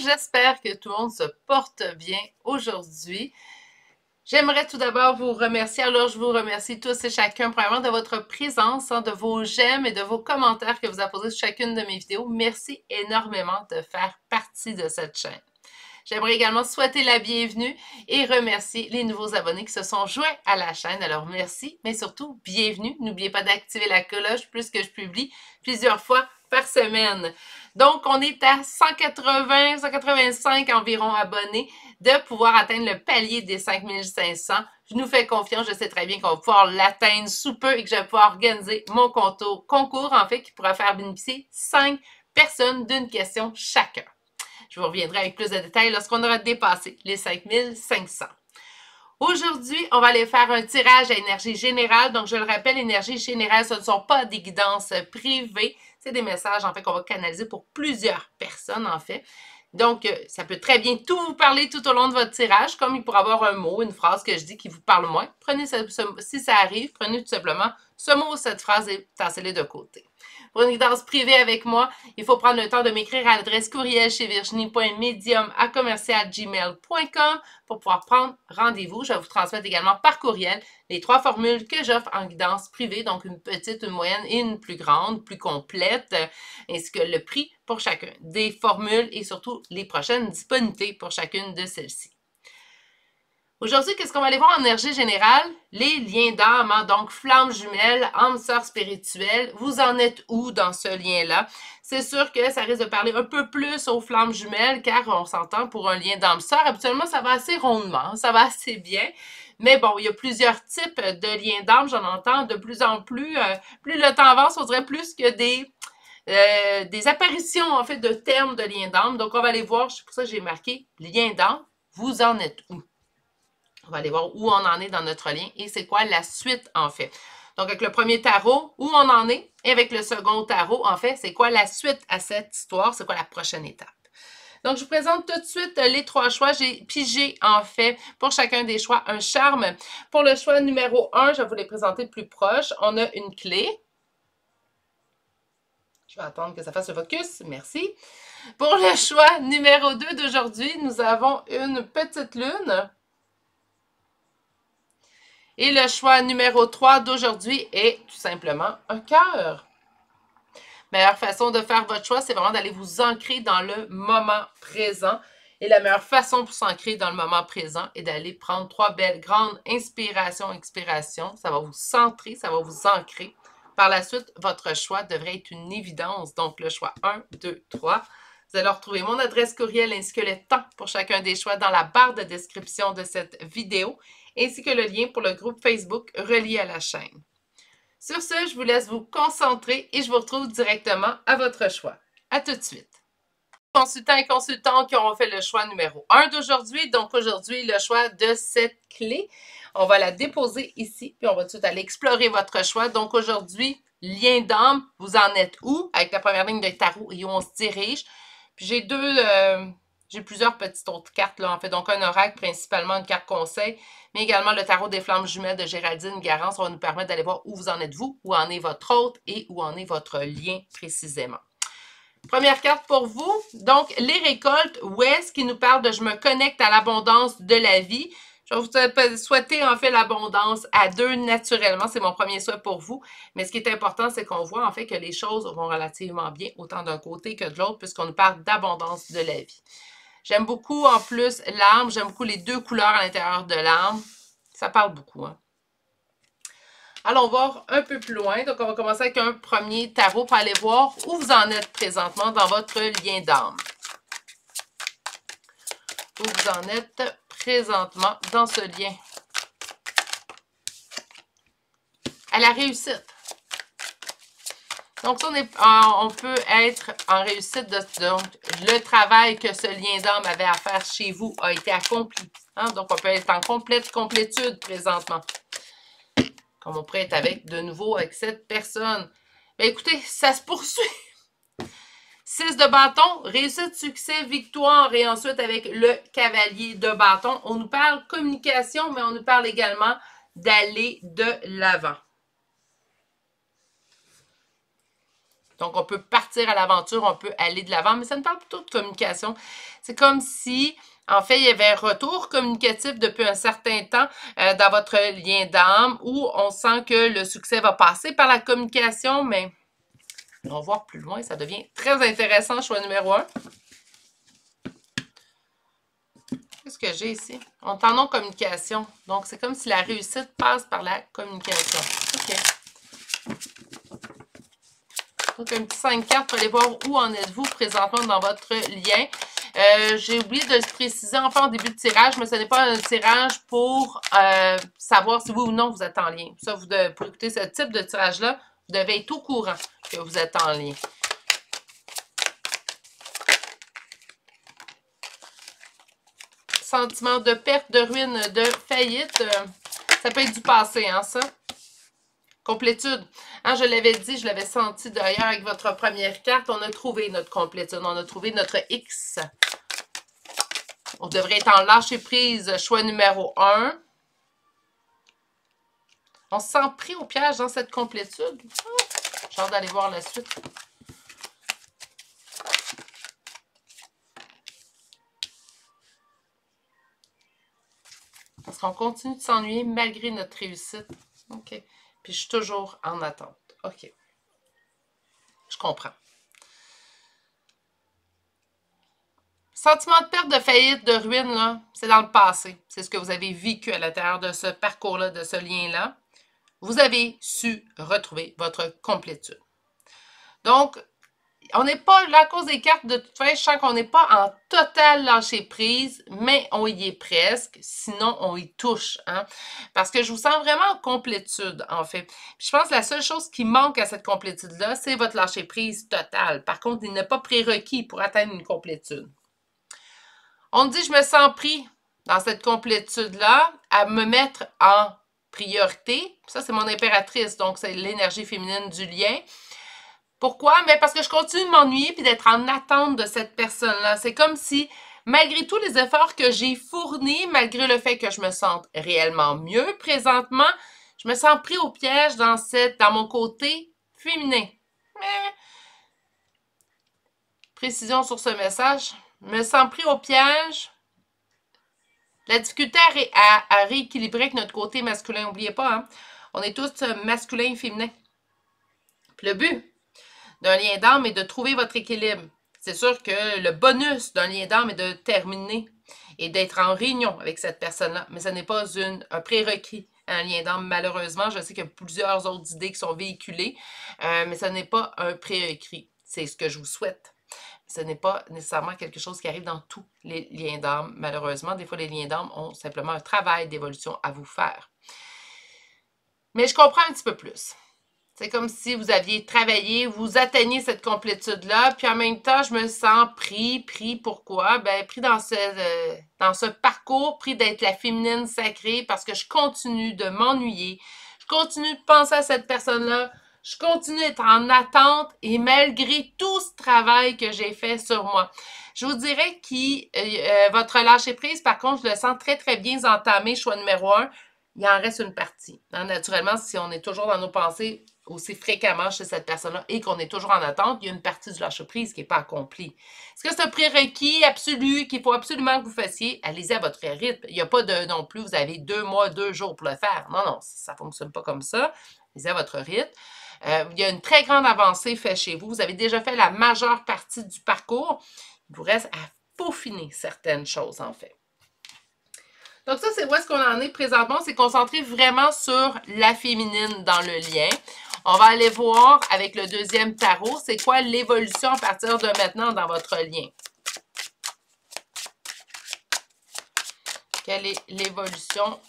J'espère que tout le monde se porte bien aujourd'hui. J'aimerais tout d'abord vous remercier. Alors, je vous remercie tous et chacun, premièrement, de votre présence, de vos j'aime et de vos commentaires que vous apposez sur chacune de mes vidéos. Merci énormément de faire partie de cette chaîne. J'aimerais également souhaiter la bienvenue et remercier les nouveaux abonnés qui se sont joints à la chaîne. Alors, merci, mais surtout, bienvenue. N'oubliez pas d'activer la cloche puisque je publie plusieurs fois par semaine. Donc, on est à 180, 185 environ abonnés de pouvoir atteindre le palier des 5500. Je nous fais confiance, je sais très bien qu'on va pouvoir l'atteindre sous peu et que je vais pouvoir organiser mon concours, en fait, qui pourra faire bénéficier 5 personnes d'une question chacun. Je vous reviendrai avec plus de détails lorsqu'on aura dépassé les 5500. Aujourd'hui, on va aller faire un tirage à énergie générale. Donc, je le rappelle, énergie générale, ce ne sont pas des guidances privées. C'est des messages, en fait, qu'on va canaliser pour plusieurs personnes, en fait. Donc, ça peut très bien tout vous parler tout au long de votre tirage, comme il pourrait avoir un mot, une phrase que je dis qui vous parle moins. Prenez si ça arrive, prenez tout simplement ce mot ou cette phrase et tassez-les de côté. Pour une guidance privée avec moi, il faut prendre le temps de m'écrire à l'adresse courriel chez virginie.medium@gmail.com pour pouvoir prendre rendez-vous. Je vais vous transmettre également par courriel les 3 formules que j'offre en guidance privée, donc une petite, une moyenne et une plus grande, plus complète, ainsi que le prix pour chacun des formules et surtout les prochaines disponibilités pour chacune de celles-ci. Aujourd'hui, qu'est-ce qu'on va aller voir en énergie générale? Les liens d'âme, donc flammes jumelles, âme sœur spirituelle. Vous en êtes où dans ce lien-là? C'est sûr que ça risque de parler un peu plus aux flammes jumelles, car on s'entend pour un lien d'âme sœur. Habituellement, ça va assez rondement, ça va assez bien. Mais bon, il y a plusieurs types de liens d'âme, j'en entends de plus en plus. Plus le temps avance, on dirait plus que des apparitions, en fait, de termes de liens d'âme. Donc, on va aller voir, c'est pour ça que j'ai marqué lien d'âme. Vous en êtes où? On va aller voir où on en est dans notre lien et c'est quoi la suite, en fait. Donc, avec le premier tarot, où on en est, et avec le second tarot, en fait, c'est quoi la suite à cette histoire, c'est quoi la prochaine étape. Donc, je vous présente tout de suite les 3 choix. J'ai pigé, en fait, pour chacun des choix, un charme. Pour le choix numéro 1, je vais vous les présenter plus proche. On a une clé. Je vais attendre que ça fasse le focus. Merci. Pour le choix numéro 2 d'aujourd'hui, nous avons une petite lune. Et le choix numéro 3 d'aujourd'hui est tout simplement un cœur. Meilleure façon de faire votre choix, c'est vraiment d'aller vous ancrer dans le moment présent. Et la meilleure façon pour s'ancrer dans le moment présent est d'aller prendre 3 belles grandes inspirations, expirations. Ça va vous centrer, ça va vous ancrer. Par la suite, votre choix devrait être une évidence. Donc, le choix 1, 2, 3. Vous allez retrouver mon adresse courriel ainsi que le temps pour chacun des choix dans la barre de description de cette vidéo, ainsi que le lien pour le groupe Facebook relié à la chaîne. Sur ce, je vous laisse vous concentrer et je vous retrouve directement à votre choix. À tout de suite. Consultants et consultantes qui auront fait le choix numéro 1 d'aujourd'hui. Donc aujourd'hui, le choix de cette clé. On va la déposer ici, puis on va tout de suite aller explorer votre choix. Donc aujourd'hui, lien d'âme, vous en êtes où? Avec la première ligne de tarot et où on se dirige. Puis j'ai plusieurs petites autres cartes, là, en fait. Donc, un oracle, principalement une carte conseil, mais également le tarot des flammes jumelles de Géraldine Garance. Ça va nous permettre d'aller voir où vous en êtes vous, où en est votre hôte et où en est votre lien précisément. Première carte pour vous. Donc, les récoltes ouest qui nous parle de « Je me connecte à l'abondance de la vie ». Je vais vous souhaiter en fait l'abondance à 2 naturellement. C'est mon premier souhait pour vous. Mais ce qui est important, c'est qu'on voit en fait que les choses vont relativement bien, autant d'un côté que de l'autre, puisqu'on nous parle d'abondance de la vie. J'aime beaucoup en plus l'arbre. J'aime beaucoup les 2 couleurs à l'intérieur de l'arbre. Ça parle beaucoup, hein? Allons voir un peu plus loin. Donc, on va commencer avec un premier tarot pour aller voir où vous en êtes présentement dans votre lien d'âme. Où vous en êtes présentement dans ce lien. À la réussite. Donc, ça, on peut être en réussite. Donc, le travail que ce lien d'âme avait à faire chez vous a été accompli. Hein? Donc, on peut être en complète complétude présentement. Comme on pourrait être avec, de nouveau avec cette personne. Bien, écoutez, ça se poursuit. 6 de bâton, réussite, succès, victoire. Et ensuite, avec le cavalier de bâton, on nous parle communication, mais on nous parle également d'aller de l'avant. Donc, on peut partir à l'aventure, on peut aller de l'avant, mais ça nous parle plutôt de communication. C'est comme si, en fait, il y avait un retour communicatif depuis un certain temps dans votre lien d'âme où on sent que le succès va passer par la communication, mais on va voir plus loin, ça devient très intéressant, choix numéro 1. Qu'est-ce que j'ai ici? On est en non-communication. Donc, c'est comme si la réussite passe par la communication. OK. Donc, un petit 5 cartes pour aller voir où en êtes-vous présentement dans votre lien. J'ai oublié de le préciser enfin en début de tirage, mais ce n'est pas un tirage pour savoir si oui ou non vous êtes en lien. Ça, pour écouter ce type de tirage-là, vous devez être au courant que vous êtes en lien. Sentiment de perte, de ruine, de faillite. Ça peut être du passé, hein, ça? Complétude. Hein, je l'avais dit, je l'avais senti d'ailleurs avec votre première carte. On a trouvé notre complétude. On a trouvé notre X. On devrait être en lâcher prise, choix numéro 1. On se sent pris au piège dans cette complétude. J'ai hâte d'aller voir la suite. Parce qu'on continue de s'ennuyer malgré notre réussite. OK. Puis je suis toujours en attente. OK. Je comprends. Sentiment de perte, de faillite, de ruine, là, c'est dans le passé. C'est ce que vous avez vécu à l'intérieur de ce parcours-là, de ce lien-là. Vous avez su retrouver votre complétude. Donc, on n'est pas, là, à cause des cartes, de toute façon, je sens qu'on n'est pas en total lâcher prise, mais on y est presque, sinon on y touche, hein? Parce que je vous sens vraiment en complétude, en fait. Puis je pense que la seule chose qui manque à cette complétude-là, c'est votre lâcher prise total. Par contre, il n'est pas prérequis pour atteindre une complétude. On dit, je me sens pris dans cette complétude-là à me mettre en priorité. Ça, c'est mon impératrice, donc c'est l'énergie féminine du lien. Pourquoi? Mais parce que je continue de m'ennuyer puis d'être en attente de cette personne-là. C'est comme si, malgré tous les efforts que j'ai fournis, malgré le fait que je me sente réellement mieux présentement, je me sens pris au piège dans mon côté féminin. Mais, précision sur ce message. Je me sens pris au piège. La difficulté à rééquilibrer avec notre côté masculin. N'oubliez pas, hein? On est tous masculins et féminins. Puis le but d'un lien d'âme est de trouver votre équilibre. C'est sûr que le bonus d'un lien d'âme est de terminer et d'être en réunion avec cette personne-là. Mais ce n'est pas un prérequis à un lien d'âme, malheureusement. Je sais qu'il y a plusieurs autres idées qui sont véhiculées, mais ce n'est pas un prérequis. C'est ce que je vous souhaite. Ce n'est pas nécessairement quelque chose qui arrive dans tous les liens d'âme, malheureusement. Des fois, les liens d'âme ont simplement un travail d'évolution à vous faire. Mais je comprends un petit peu plus. C'est comme si vous aviez travaillé, vous atteignez cette complétude-là, puis en même temps, je me sens pris pourquoi? Ben, pris dans ce parcours, pris d'être la féminine sacrée, parce que je continue de m'ennuyer, je continue de penser à cette personne-là, je continue d'être en attente, et malgré tout ce travail que j'ai fait sur moi. Je vous dirais que votre lâcher-prise, par contre, je le sens très, très bien entamé, choix numéro 1. Il en reste une partie. Hein, naturellement, si on est toujours dans nos pensées aussi fréquemment chez cette personne-là et qu'on est toujours en attente, il y a une partie du lâcher-prise qui n'est pas accomplie. Est-ce que c'est un prérequis absolu qu'il faut absolument que vous fassiez? Allez-y à votre rythme. Il n'y a pas de non plus, vous avez 2 mois, 2 jours pour le faire. Non, non, ça ne fonctionne pas comme ça. Allez-y à votre rythme. Il y a une très grande avancée faite chez vous. Vous avez déjà fait la majeure partie du parcours. Il vous reste à peaufiner certaines choses, en fait. Donc ça, c'est où est-ce qu'on en est présentement. On s'est concentré vraiment sur la féminine dans le lien. On va aller voir avec le deuxième tarot, c'est quoi l'évolution à partir de maintenant dans votre lien. Quelle est l'évolution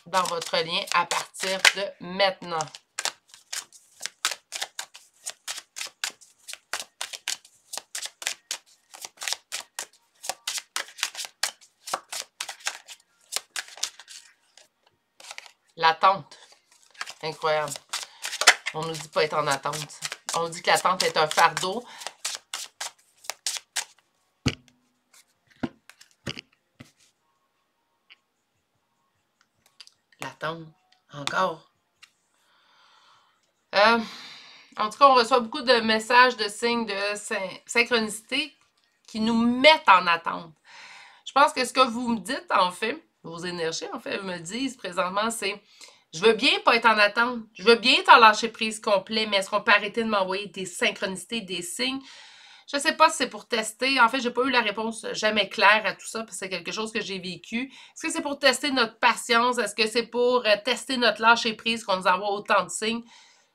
dans votre lien à partir de maintenant? L'attente. Incroyable. On nous dit pas être en attente. On nous dit que l'attente est un fardeau. L'attente. Encore. En tout cas, on reçoit beaucoup de messages, de signes de synchronicité qui nous mettent en attente. Je pense que ce que vous me dites, en fait, vos énergies, en fait, me disent présentement, c'est je veux bien pas être en attente. Je veux bien être en lâcher prise complet, mais est-ce qu'on peut arrêter de m'envoyer des synchronicités, des signes? Je ne sais pas si c'est pour tester. En fait, j'ai pas eu la réponse jamais claire à tout ça, parce que c'est quelque chose que j'ai vécu. Est-ce que c'est pour tester notre patience? Est-ce que c'est pour tester notre lâcher prise qu'on nous envoie autant de signes?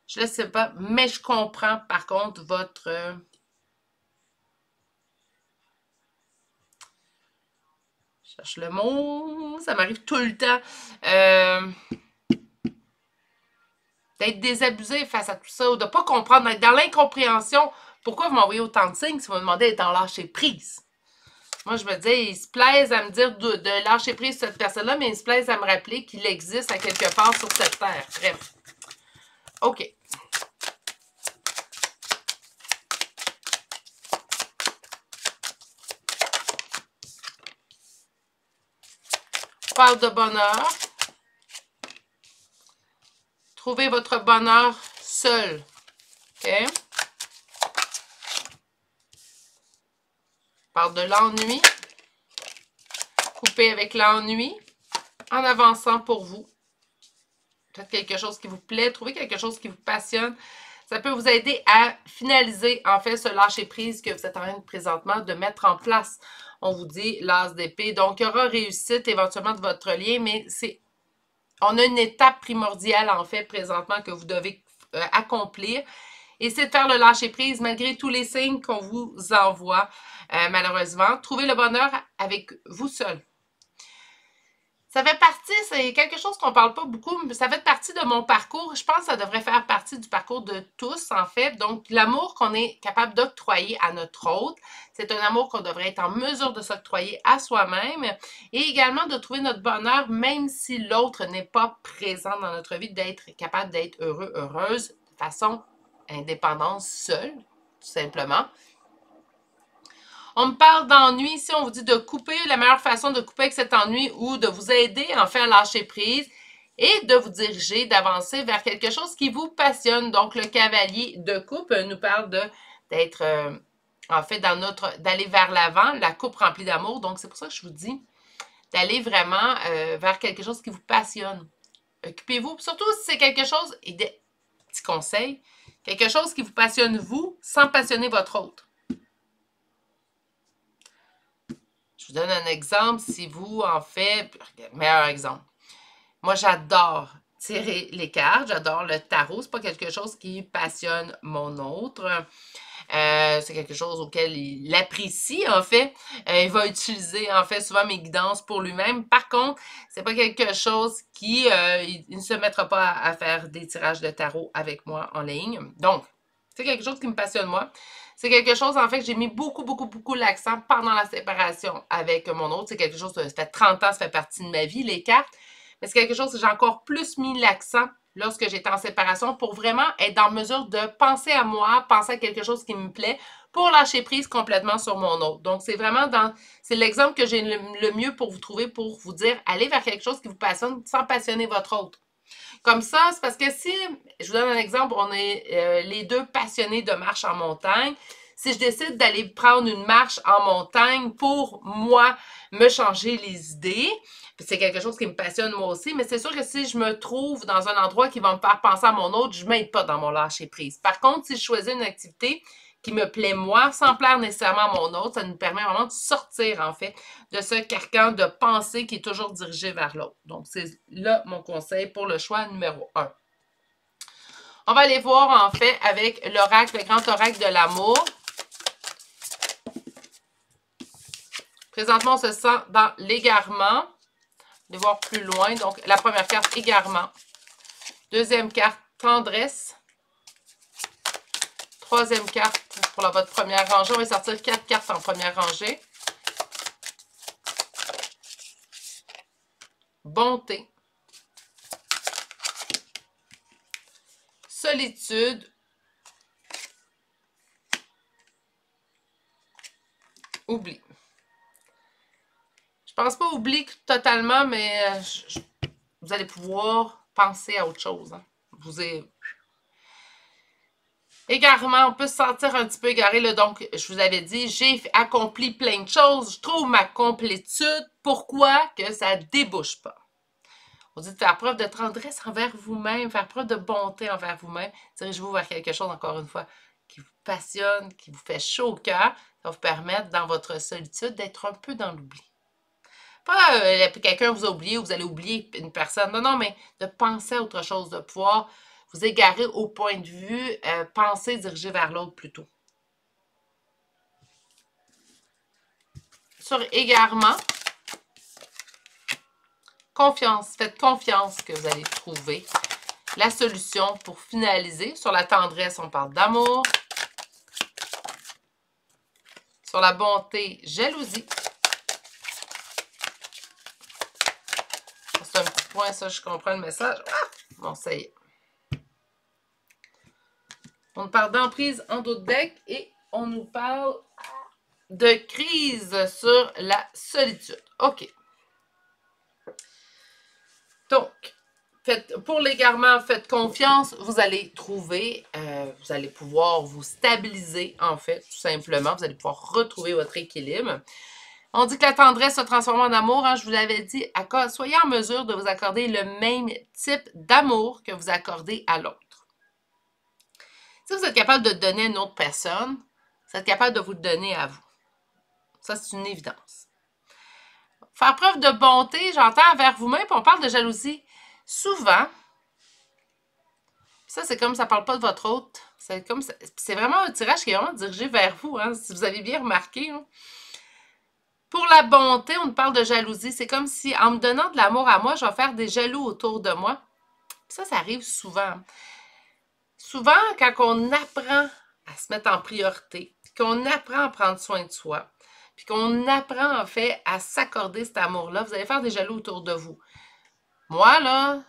Je ne sais pas, mais je comprends par contre votre... je cherche le mot, ça m'arrive tout le temps. D'être désabusé face à tout ça, ou de ne pas comprendre, d'être dans l'incompréhension. Pourquoi vous m'envoyez autant de signes si vous me demandez d'être en lâcher prise? Moi, je me dis, ils se plaisent à me dire de lâcher prise sur cette personne-là, mais ils se plaisent à me rappeler qu'il existe à quelque part sur cette terre. Bref. OK. On parle de bonheur. Trouvez votre bonheur seul. OK? On parle de l'ennui. Coupez avec l'ennui en avançant pour vous. Faites quelque chose qui vous plaît. Trouvez quelque chose qui vous passionne. Ça peut vous aider à finaliser, en fait, ce lâcher-prise que vous êtes en train de présentement de mettre en place. On vous dit l'as d'épée. Donc, il y aura réussite éventuellement de votre lien, mais on a une étape primordiale, en fait, présentement, que vous devez accomplir. Et c'est de faire le lâcher-prise malgré tous les signes qu'on vous envoie, malheureusement. Trouvez le bonheur avec vous seul. Ça fait partie, c'est quelque chose qu'on ne parle pas beaucoup, mais ça fait partie de mon parcours. Je pense que ça devrait faire partie du parcours de tous, en fait. Donc, l'amour qu'on est capable d'octroyer à notre autre, c'est un amour qu'on devrait être en mesure de s'octroyer à soi-même et également de trouver notre bonheur, même si l'autre n'est pas présent dans notre vie, d'être capable d'être heureux, heureuse, de façon indépendante, seule, tout simplement. On me parle d'ennui ici, on vous dit de couper, la meilleure façon de couper avec cet ennui ou de vous aider en fait à lâcher prise et de vous diriger, d'avancer vers quelque chose qui vous passionne. Donc le cavalier de coupe nous parle d'être en fait d'aller vers l'avant, la coupe remplie d'amour. Donc c'est pour ça que je vous dis d'aller vraiment vers quelque chose qui vous passionne. Occupez-vous, surtout si c'est quelque chose, et des petits conseils, quelque chose qui vous passionne vous sans passionner votre autre. Je vous donne un exemple. Si vous, en fait, meilleur exemple. Moi, j'adore tirer les cartes. J'adore le tarot. C'est pas quelque chose qui passionne mon autre. C'est quelque chose auquel il apprécie, en fait. Il va utiliser, en fait, souvent mes guidances pour lui-même. Par contre, c'est pas quelque chose qui... il ne se mettra pas à faire des tirages de tarot avec moi en ligne. Donc, c'est quelque chose qui me passionne, moi. C'est quelque chose, en fait, que j'ai mis beaucoup l'accent pendant la séparation avec mon autre. C'est quelque chose, ça fait 30 ans, ça fait partie de ma vie, les cartes. Mais c'est quelque chose que j'ai encore plus mis l'accent lorsque j'étais en séparation pour vraiment être en mesure de penser à moi, penser à quelque chose qui me plaît pour lâcher prise complètement sur mon autre. Donc, c'est vraiment c'est l'exemple que j'ai le mieux pour vous trouver, pour vous dire, allez vers quelque chose qui vous passionne sans passionner votre autre. Comme ça, c'est parce que si, je vous donne un exemple, on est les deux passionnés de marche en montagne. Si je décide d'aller prendre une marche en montagne pour moi, me changer les idées, c'est quelque chose qui me passionne moi aussi, mais c'est sûr que si je me trouve dans un endroit qui va me faire penser à mon autre, je ne m'aide pas dans mon lâcher-prise. Par contre, si je choisis une activité qui me plaît moi, sans plaire nécessairement à mon autre, ça nous permet vraiment de sortir, en fait, de ce carcan de pensée qui est toujours dirigé vers l'autre. Donc, c'est là mon conseil pour le choix numéro 1. On va aller voir, en fait, avec l'oracle, le grand oracle de l'amour. Présentement, on se sent dans l'égarement. On va voir plus loin. Donc, la première carte, égarement. Deuxième carte, tendresse. Troisième carte pour votre première rangée. On va sortir 4 cartes en première rangée. Bonté. Solitude. Oubli. Je pense pas oubli totalement, mais vous allez pouvoir penser à autre chose. Hein. Égarement, on peut se sentir un petit peu égaré, là. Donc, je vous avais dit, j'ai accompli plein de choses, je trouve ma complétude. Pourquoi que ça débouche pas? On dit de faire preuve de tendresse envers vous-même, faire preuve de bonté envers vous-même. Dirigez-vous vers quelque chose, encore une fois, qui vous passionne, qui vous fait chaud au cœur. Ça va vous permettre, dans votre solitude, d'être un peu dans l'oubli. Pas quelqu'un vous a oublié ou vous allez oublier une personne. Non, non, mais de penser à autre chose, de pouvoir vous égarer au point de vue, penser, diriger vers l'autre plutôt. Sur égarement, confiance. Faites confiance que vous allez trouver la solution pour finaliser. Sur la tendresse, on parle d'amour. Sur la bonté, jalousie. C'est un petit point, ça, je comprends le message. Ah! Bon, ça y est. On nous parle d'emprise en dos de deck et on nous parle de crise sur la solitude. OK. Donc, pour l'égarement, faites confiance. Vous allez trouver, vous allez pouvoir vous stabiliser, en fait, tout simplement. Vous allez pouvoir retrouver votre équilibre. On dit que la tendresse se transforme en amour. Hein, je vous l'avais dit, soyez en mesure de vous accorder le même type d'amour que vous accordez à l'autre. Si vous êtes capable de donner à une autre personne, vous êtes capable de vous le donner à vous. Ça, c'est une évidence. Faire preuve de bonté, j'entends envers vous-même, puis on parle de jalousie. Souvent, ça, c'est comme ça ne parle pas de votre autre. C'est vraiment un tirage qui est vraiment dirigé vers vous, hein, si vous avez bien remarqué. Hein. Pour la bonté, on parle de jalousie. C'est comme si, en me donnant de l'amour à moi, je vais faire des jaloux autour de moi. Ça arrive souvent. Souvent, quand on apprend à se mettre en priorité, qu'on apprend à prendre soin de soi, puis qu'on apprend, en fait, à s'accorder cet amour-là, vous allez faire des jaloux autour de vous. Moi, là,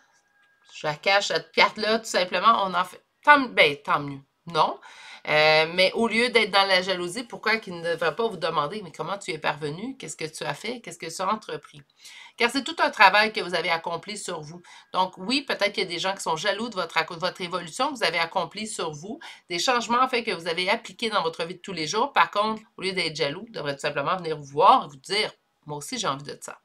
je la cache, cette carte-là, tout simplement, on en fait... tant mieux. Non. Mais au lieu d'être dans la jalousie, pourquoi qu'il ne devrait pas vous demander, mais comment tu es parvenu? Qu'est-ce que tu as fait? Qu'est-ce que tu as entrepris? Car c'est tout un travail que vous avez accompli sur vous. Donc oui, peut-être qu'il y a des gens qui sont jaloux de votre évolution que vous avez accomplie sur vous, des changements en fait que vous avez appliqués dans votre vie de tous les jours. Par contre, au lieu d'être jaloux, vous devrez tout simplement venir vous voir et vous dire, moi aussi j'ai envie de ça.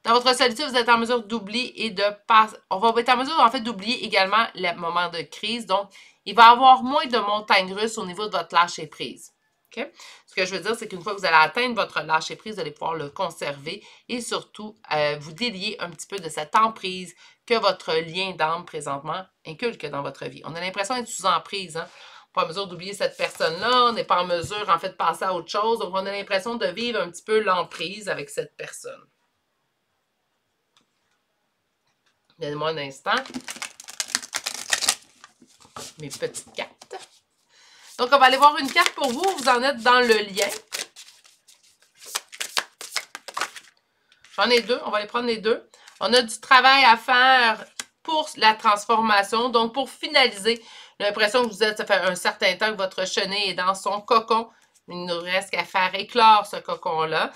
Dans votre solitude, vous êtes en mesure d'oublier et de passer. On va être en mesure, en fait, d'oublier également les moments de crise. Donc, il va y avoir moins de montagnes russes au niveau de votre lâcher-prise. Okay? Ce que je veux dire, c'est qu'une fois que vous allez atteindre votre lâcher-prise, vous allez pouvoir le conserver et surtout vous délier un petit peu de cette emprise que votre lien d'âme présentement inculque dans votre vie. On a l'impression d'être sous emprise, hein? Pas en mesure d'oublier cette personne-là, on n'est pas en mesure, en fait, de passer à autre chose. Donc, on a l'impression de vivre un petit peu l'emprise avec cette personne. Donnez-moi un instant. Mes petites cartes. Donc, on va aller voir une carte pour vous. Vous en êtes dans le lien. J'en ai deux. On va aller prendre les deux. On a du travail à faire pour la transformation. Donc, pour finaliser, j'ai l'impression que vous êtes, ça fait un certain temps que votre chenille est dans son cocon. Il nous reste qu'à faire éclore ce cocon-là.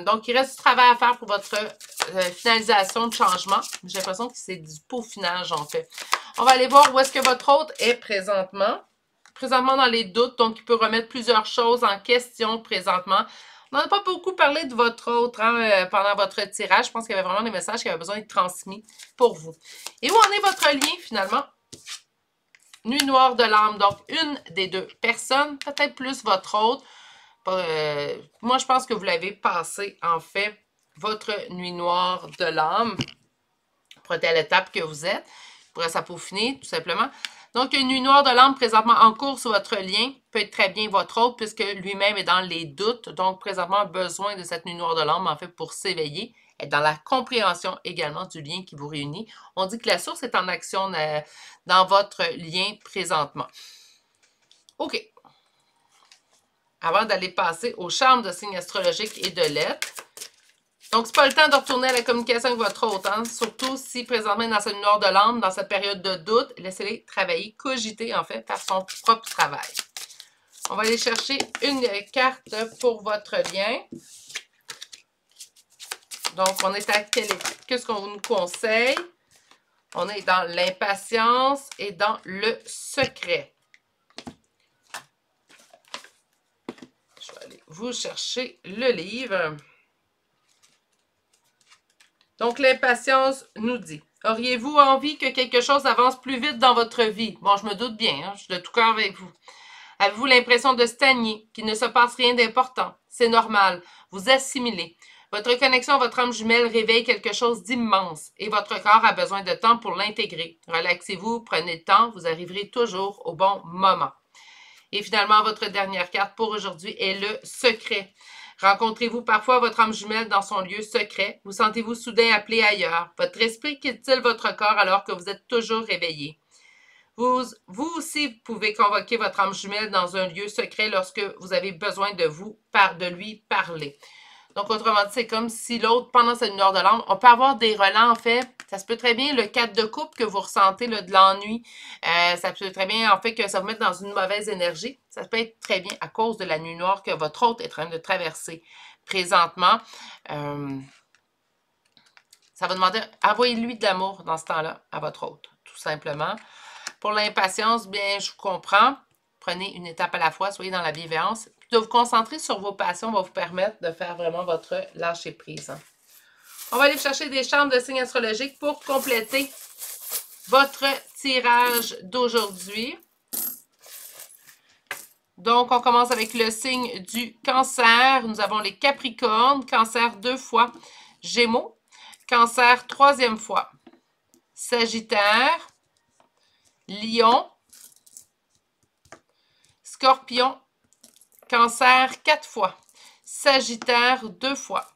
Donc, il reste du travail à faire pour votre finalisation de changement. J'ai l'impression que c'est du peaufinage, en fait. On va aller voir où est-ce que votre hôte est présentement. Présentement dans les doutes, donc il peut remettre plusieurs choses en question présentement. On n'en a pas beaucoup parlé de votre hôte hein, pendant votre tirage. Je pense qu'il y avait vraiment des messages qui avaient besoin d'être transmis pour vous. Et où en est votre lien, finalement? Nuit noire de l'âme, donc une des deux personnes, peut-être plus votre hôte. Moi, je pense que vous l'avez passé, en fait, votre nuit noire de l'âme, pour être à l'étape que vous êtes, pour ça peaufiner, tout simplement. Donc, une nuit noire de l'âme présentement en cours sur votre lien peut être très bien votre hôte, puisque lui-même est dans les doutes. Donc, présentement, besoin de cette nuit noire de l'âme, en fait, pour s'éveiller. Être dans la compréhension également du lien qui vous réunit. On dit que la source est en action dans votre lien présentement. OK. Avant d'aller passer au charme de signes astrologiques et de lettres. Donc, c'est pas le temps de retourner à la communication avec votre hôte, hein? Surtout si présentement dans cette nuit noire de l'âme, dans cette période de doute, laissez-les travailler, cogiter en fait, faire son propre travail. On va aller chercher une carte pour votre lien. Donc, on est à qu'est-ce qu'on nous conseille? On est dans l'impatience et dans le secret. aller vous chercher le livre. Donc, l'impatience nous dit, auriez-vous envie que quelque chose avance plus vite dans votre vie? Bon, je me doute bien, hein, je suis de tout cœur avec vous. Avez-vous l'impression de stagner, qu'il ne se passe rien d'important? C'est normal, vous assimilez. Votre connexion à votre âme jumelle réveille quelque chose d'immense et votre corps a besoin de temps pour l'intégrer. Relaxez-vous, prenez le temps, vous arriverez toujours au bon moment. Et finalement, votre dernière carte pour aujourd'hui est le secret. Rencontrez-vous parfois votre âme jumelle dans son lieu secret? Vous sentez-vous soudain appelé ailleurs? Votre esprit quitte-t-il votre corps alors que vous êtes toujours réveillé? Vous aussi pouvez convoquer votre âme jumelle dans un lieu secret lorsque vous avez besoin de lui parler. Donc, autrement dit, c'est comme si l'autre, pendant cette lueur de l'âme, on peut avoir des relents, en fait. Ça se peut très bien, le 4 de coupe que vous ressentez, là, de l'ennui, ça peut très bien, en fait, que ça vous mette dans une mauvaise énergie. Ça peut être très bien à cause de la nuit noire que votre hôte est en train de traverser présentement. Ça va demander, envoyez-lui de l'amour dans ce temps-là à votre hôte, tout simplement. Pour l'impatience, bien, je vous comprends. Prenez une étape à la fois, soyez dans la bienveillance. De vous concentrer sur vos passions va vous permettre de faire vraiment votre lâcher-prise. On va aller chercher des charmes de signes astrologiques pour compléter votre tirage d'aujourd'hui. Donc, on commence avec le signe du Cancer. Nous avons les Capricornes, Cancer 2 fois, Gémeaux, Cancer 3e fois, Sagittaire, Lion, Scorpion, Cancer 4 fois, Sagittaire 2 fois.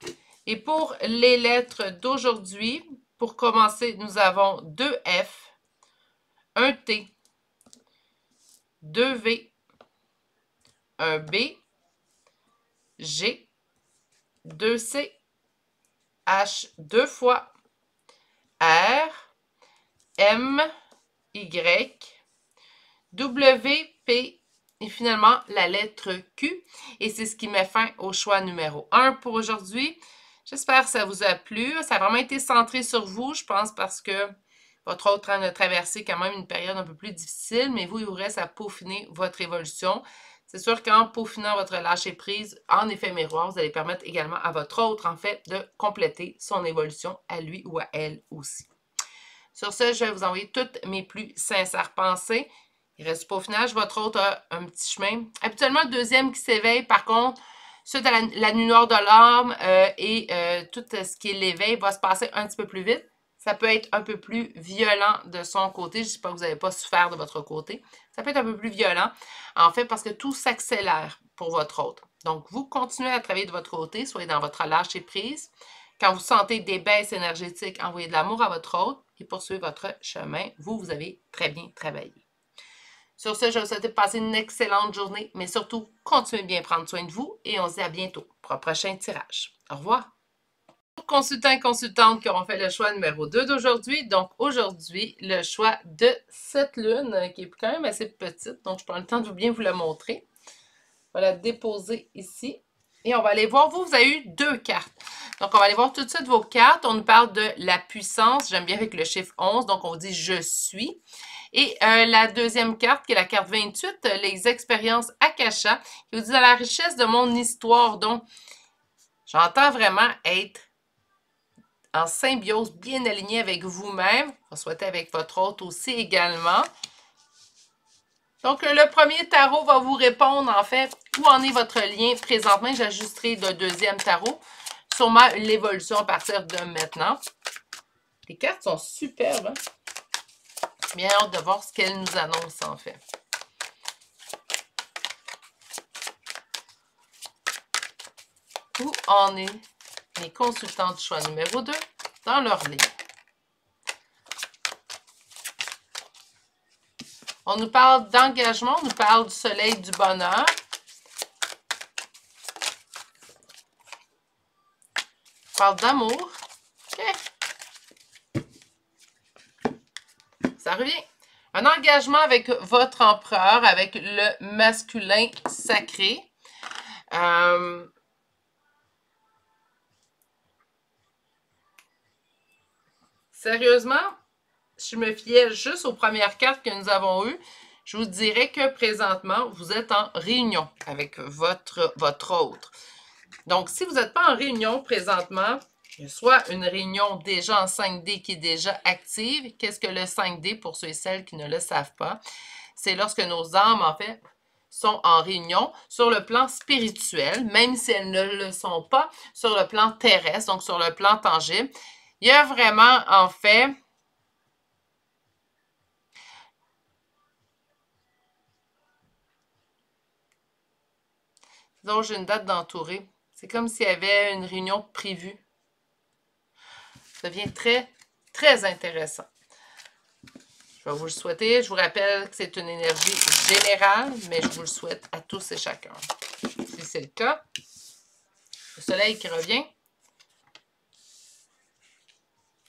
Et pour les lettres d'aujourd'hui, pour commencer, nous avons 2 F, 1 T, 2 V, 1 B, G, 2 C, H 2 fois, R, M, Y, W, P, et finalement, la lettre Q. Et c'est ce qui met fin au choix numéro 1 pour aujourd'hui. J'espère que ça vous a plu. Ça a vraiment été centré sur vous, je pense, parce que votre autre train de traverser quand même une période un peu plus difficile, mais vous, il vous reste à peaufiner votre évolution. C'est sûr qu'en peaufinant votre lâcher-prise en effet miroir, vous allez permettre également à votre autre, en fait, de compléter son évolution à lui ou à elle aussi. Sur ce, je vais vous envoyer toutes mes plus sincères pensées. Il reste pas au final, votre autre a un petit chemin. Habituellement, le deuxième qui s'éveille, par contre, suite à la nuit noire de l'âme et tout ce qui est l'éveil va se passer un petit peu plus vite. Ça peut être un peu plus violent de son côté. Je ne sais pas que vous n'avez pas souffert de votre côté. Ça peut être un peu plus violent, en fait, parce que tout s'accélère pour votre autre. Donc, vous continuez à travailler de votre côté, soyez dans votre lâcher-prise. Quand vous sentez des baisses énergétiques, envoyez de l'amour à votre autre et poursuivez votre chemin. Vous avez très bien travaillé. Sur ce, je vous souhaite de passer une excellente journée, mais surtout, continuez de bien prendre soin de vous et on se dit à bientôt pour un prochain tirage. Au revoir! Consultants et consultantes qui auront fait le choix numéro 2 d'aujourd'hui. Donc, aujourd'hui, le choix de cette lune qui est quand même assez petite. Donc, je prends le temps de bien vous la montrer. On va la déposer ici. Et on va aller voir, vous avez eu 2 cartes. Donc, on va aller voir tout de suite vos cartes. On nous parle de la puissance. J'aime bien avec le chiffre 11. Donc, on dit « Je suis ». Et la deuxième carte, qui est la carte 28, les expériences Akasha, qui vous dit « Dans la richesse de mon histoire ». Donc, j'entends vraiment être en symbiose, bien aligné avec vous-même. On va souhaiter avec votre hôte aussi également. Donc, le premier tarot va vous répondre, en fait, où en est votre lien présentement. J'ajusterai le deuxième tarot. Sûrement l'évolution à partir de maintenant. Les cartes sont superbes. Hein? Bien hâte de voir ce qu'elles nous annoncent, en fait. Où en est mes consultants du choix numéro 2 dans leur ligne? On nous parle d'engagement, on nous parle du soleil du bonheur. On parle d'amour. Okay. Ça revient. Un engagement avec votre empereur, avec le masculin sacré. Sérieusement, je me fiais juste aux premières cartes que nous avons eues. je vous dirais que présentement, vous êtes en réunion avec votre autre. Donc, si vous n'êtes pas en réunion présentement, il y a soit une réunion déjà en 5D qui est déjà active. Qu'est-ce que le 5D pour ceux et celles qui ne le savent pas? C'est lorsque nos âmes, en fait, sont en réunion sur le plan spirituel, même si elles ne le sont pas sur le plan terrestre, donc sur le plan tangible. Il y a vraiment, en fait, donc j'ai une date d'entourée. C'est comme s'il y avait une réunion prévue. Ça devient très, très intéressant. Je vais vous le souhaiter. Je vous rappelle que c'est une énergie générale, mais je vous le souhaite à tous et chacun. Si c'est le cas, le soleil qui revient.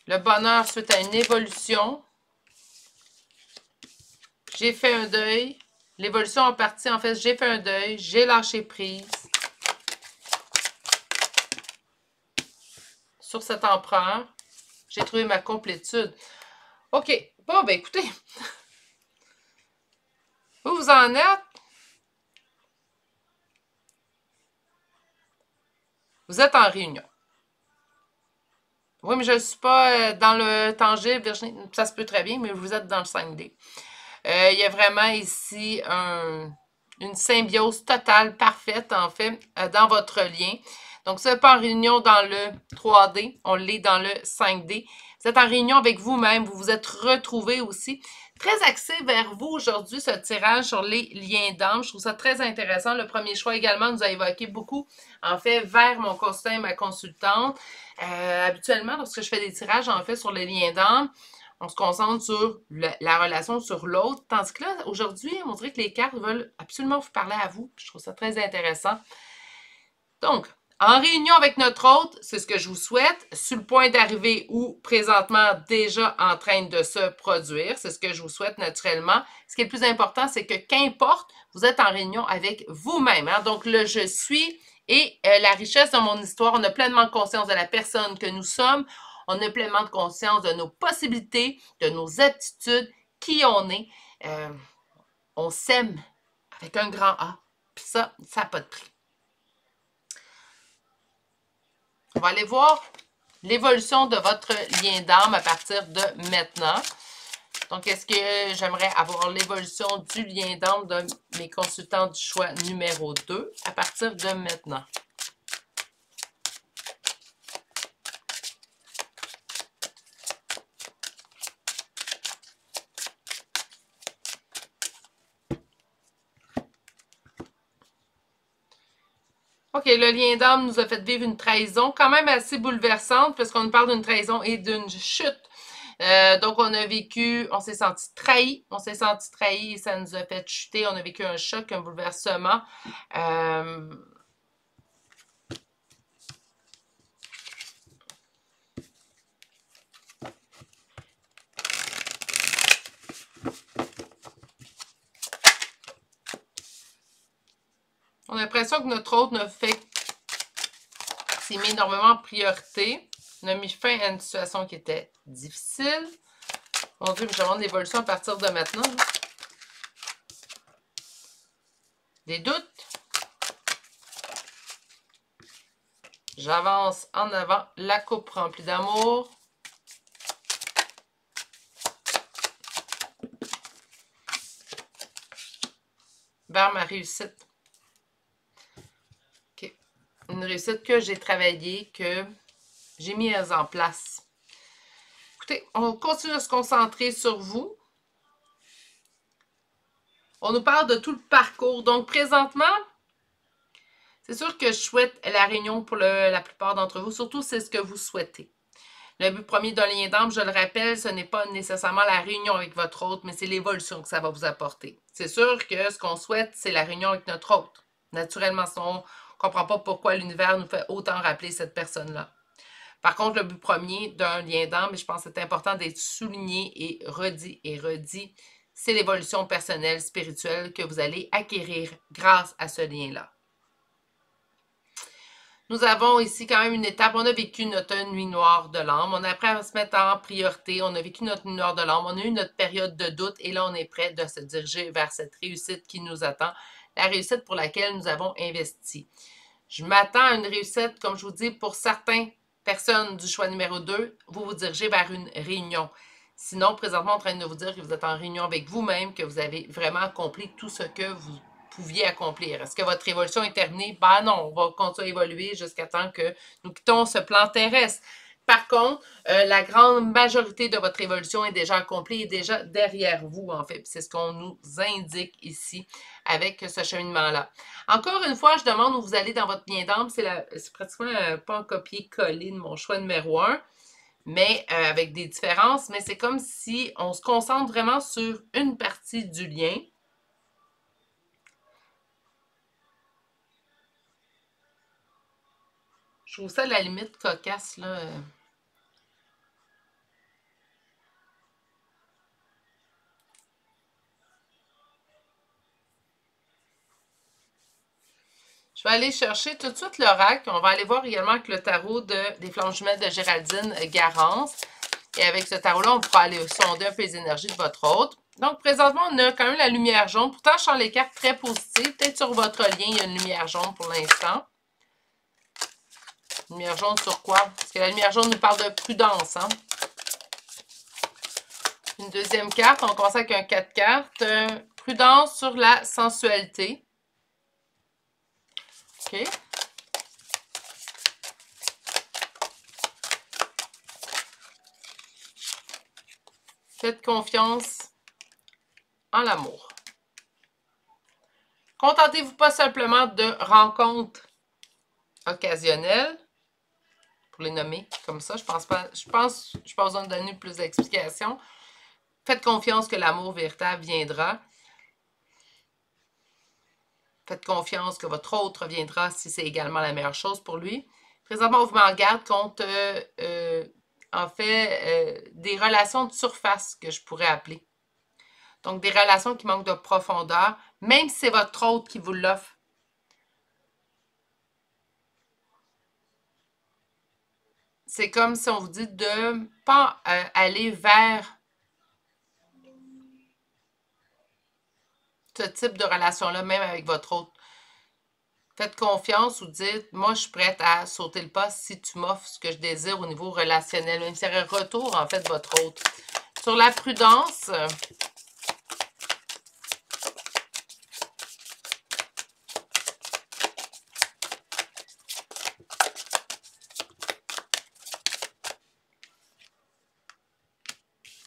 Le bonheur suite à une évolution. J'ai fait un deuil. L'évolution en partie, en fait, j'ai fait un deuil. J'ai lâché prise. Sur cet empereur, j'ai trouvé ma complétude. OK. Bon, ben écoutez. Où vous en êtes? Vous êtes en réunion. Oui, mais je ne suis pas dans le tangible, Virginie. Ça se peut très bien, mais vous êtes dans le 5D. Il y a vraiment ici une symbiose totale, parfaite, en fait, dans votre lien. Donc, vous n'êtes pas en réunion dans le 3D, on l'est dans le 5D. Vous êtes en réunion avec vous-même, vous vous êtes retrouvés aussi. Très axé vers vous aujourd'hui, ce tirage sur les liens d'âme. Je trouve ça très intéressant. Le premier choix également nous a évoqué beaucoup, en fait, vers mon consultant et ma consultante. Habituellement, lorsque je fais des tirages, en fait, sur les liens d'âme, on se concentre sur la relation sur l'autre. Tandis que là, aujourd'hui, on dirait que les cartes veulent absolument vous parler à vous. Je trouve ça très intéressant. Donc, en réunion avec notre hôte, c'est ce que je vous souhaite, sur le point d'arriver ou présentement déjà en train de se produire. C'est ce que je vous souhaite naturellement. Ce qui est le plus important, c'est que qu'importe, vous êtes en réunion avec vous-même. Hein? Donc, le je suis et la richesse de mon histoire, on a pleinement conscience de la personne que nous sommes. On a pleinement de conscience de nos possibilités, de nos aptitudes, qui on est. On s'aime avec un grand A. Puis ça n'a pas de prix. On va aller voir l'évolution de votre lien d'âme à partir de maintenant. Donc, est-ce que j'aimerais avoir l'évolution du lien d'âme de mes consultants du choix numéro 2 à partir de maintenant? OK, le lien d'âme nous a fait vivre une trahison quand même assez bouleversante parce qu'on nous parle d'une trahison et d'une chute. Donc, on a vécu, on s'est senti trahi et ça nous a fait chuter. On a vécu un choc, un bouleversement. On a l'impression que notre hôte s'est mis énormément en priorité. On a mis fin à une situation qui était difficile. Mon Dieu, mais je demande l'évolution à partir de maintenant. Des doutes. J'avance en avant. La coupe remplie d'amour. Vers ma réussite. OK. Une réussite que j'ai travaillée, que j'ai mise en place. Écoutez, on continue à se concentrer sur vous. On nous parle de tout le parcours. Donc, présentement, c'est sûr que je souhaite la réunion pour la plupart d'entre vous. Surtout, c'est ce que vous souhaitez. Le but premier d'un lien d'âme, je le rappelle, ce n'est pas nécessairement la réunion avec votre hôte, mais c'est l'évolution que ça va vous apporter. C'est sûr que ce qu'on souhaite, c'est la réunion avec notre hôte. Naturellement, on ne comprend pas pourquoi l'univers nous fait autant rappeler cette personne-là. Par contre, le but premier d'un lien d'âme, et je pense que c'est important d'être souligné et redit, c'est l'évolution personnelle, spirituelle que vous allez acquérir grâce à ce lien-là. Nous avons ici quand même une étape. On a vécu notre nuit noire de l'âme. On a appris à se mettre en priorité. On a vécu notre nuit noire de l'âme. On a eu notre période de doute. Et là, on est prêt de se diriger vers cette réussite qui nous attend. La réussite pour laquelle nous avons investi. Je m'attends à une réussite, comme je vous dis, pour certaines personnes du choix numéro 2, vous vous dirigez vers une réunion. Sinon, présentement, on est en train de vous dire que vous êtes en réunion avec vous-même, que vous avez vraiment accompli tout ce que vous pouviez accomplir. Est-ce que votre évolution est terminée? Ben non, on va continuer à évoluer jusqu'à temps que nous quittons ce plan terrestre. Par contre, la grande majorité de votre évolution est déjà accomplie et déjà derrière vous, en fait. C'est ce qu'on nous indique ici avec ce cheminement-là. Encore une fois, je demande où vous allez dans votre lien d'âme. C'est pratiquement pas un copier-coller de mon choix numéro 1, mais avec des différences. Mais c'est comme si on se concentre vraiment sur une partie du lien. Je trouve ça à la limite cocasse, là. Je vais aller chercher tout de suite l'oracle. On va aller voir également avec le tarot des flammes jumelles de Géraldine Garance. Et avec ce tarot-là, on pourra aller sonder un peu les énergies de votre hôte. Donc, présentement, on a quand même la lumière jaune. Pourtant, je sens les cartes très positives. Peut-être sur votre lien, il y a une lumière jaune pour l'instant. Lumière jaune sur quoi? Parce que la lumière jaune nous parle de prudence, hein? Une deuxième carte. On commence avec un 4 cartes. Prudence sur la sensualité. OK. Faites confiance en l'amour. Contentez-vous pas simplement de rencontres occasionnelles, pour les nommer comme ça. Je pense pas besoin de donner plus d'explications. Faites confiance que l'amour véritable viendra. Faites confiance que votre autre reviendra si c'est également la meilleure chose pour lui. Présentement, on vous met en garde contre, en fait, des relations de surface que je pourrais appeler. Donc, des relations qui manquent de profondeur, même si c'est votre autre qui vous l'offre. C'est comme si on vous dit de ne pas aller vers ce type de relation-là, même avec votre autre. Faites confiance ou dites, moi, je suis prête à sauter le pas si tu m'offres ce que je désire au niveau relationnel. Même si c'est un retour, en fait, de votre autre. Sur la prudence,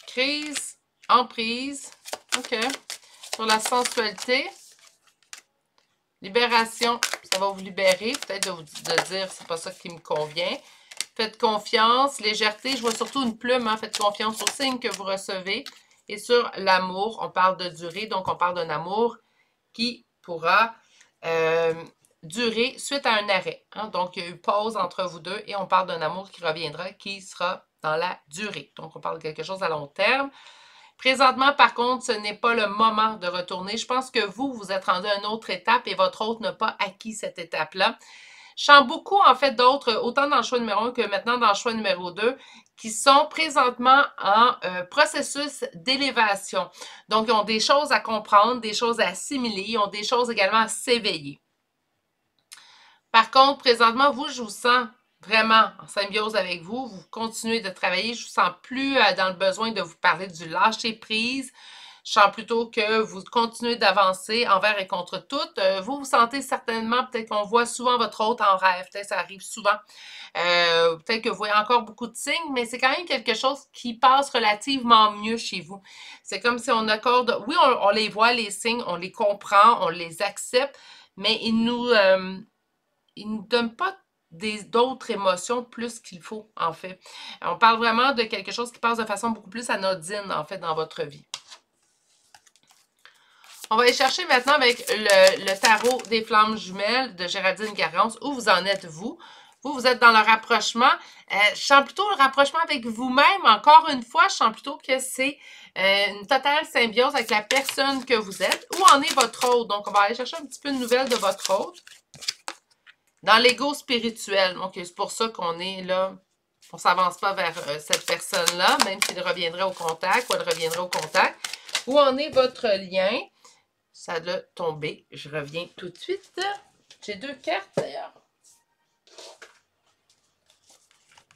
crise, emprise, OK. Sur la sensualité, libération, ça va vous libérer. Peut-être de dire, c'est pas ça qui me convient. Faites confiance. Légèreté, je vois surtout une plume. Hein? Faites confiance aux signes que vous recevez. Et sur l'amour, on parle de durée. Donc, on parle d'un amour qui pourra durer suite à un arrêt. Hein? Donc, il y a eu pause entre vous deux et on parle d'un amour qui reviendra, qui sera dans la durée. Donc, on parle de quelque chose à long terme. Présentement, par contre, ce n'est pas le moment de retourner. Je pense que vous êtes rendu à une autre étape et votre autre n'a pas acquis cette étape-là. Je sens beaucoup, en fait, d'autres, autant dans le choix numéro 1 que maintenant dans le choix numéro 2, qui sont présentement en processus d'élévation. Donc, ils ont des choses à comprendre, des choses à assimiler, ils ont des choses également à s'éveiller. Par contre, présentement, vous, je vous sens vraiment en symbiose avec vous. Vous continuez de travailler. Je ne vous sens plus dans le besoin de vous parler du lâcher-prise. Je sens plutôt que vous continuez d'avancer envers et contre toutes. Vous sentez certainement, peut-être qu'on voit souvent votre hôte en rêve. Peut-être que ça arrive souvent. Peut-être que vous voyez encore beaucoup de signes, mais c'est quand même quelque chose qui passe relativement mieux chez vous. C'est comme si on accorde... Oui, on les voit, les signes, on les comprend, on les accepte, mais ils nous donnent pas d'autres émotions plus qu'il faut, en fait. On parle vraiment de quelque chose qui passe de façon beaucoup plus anodine, en fait, dans votre vie. On va aller chercher maintenant avec le tarot des flammes jumelles de Géraldine Garance. Où vous en êtes, vous? Vous êtes dans le rapprochement. Je sens plutôt le rapprochement avec vous-même. Encore une fois, je sens plutôt que c'est une totale symbiose avec la personne que vous êtes. Où en est votre hôte? Donc, on va aller chercher un petit peu de nouvelles de votre hôte. Dans l'ego spirituel. Donc, c'est pour ça qu'on est là. On ne s'avance pas vers cette personne-là, même s'il reviendrait au contact ou elle reviendrait au contact. Où en est votre lien? Ça a tombé. Je reviens tout de suite. J'ai 2 cartes d'ailleurs.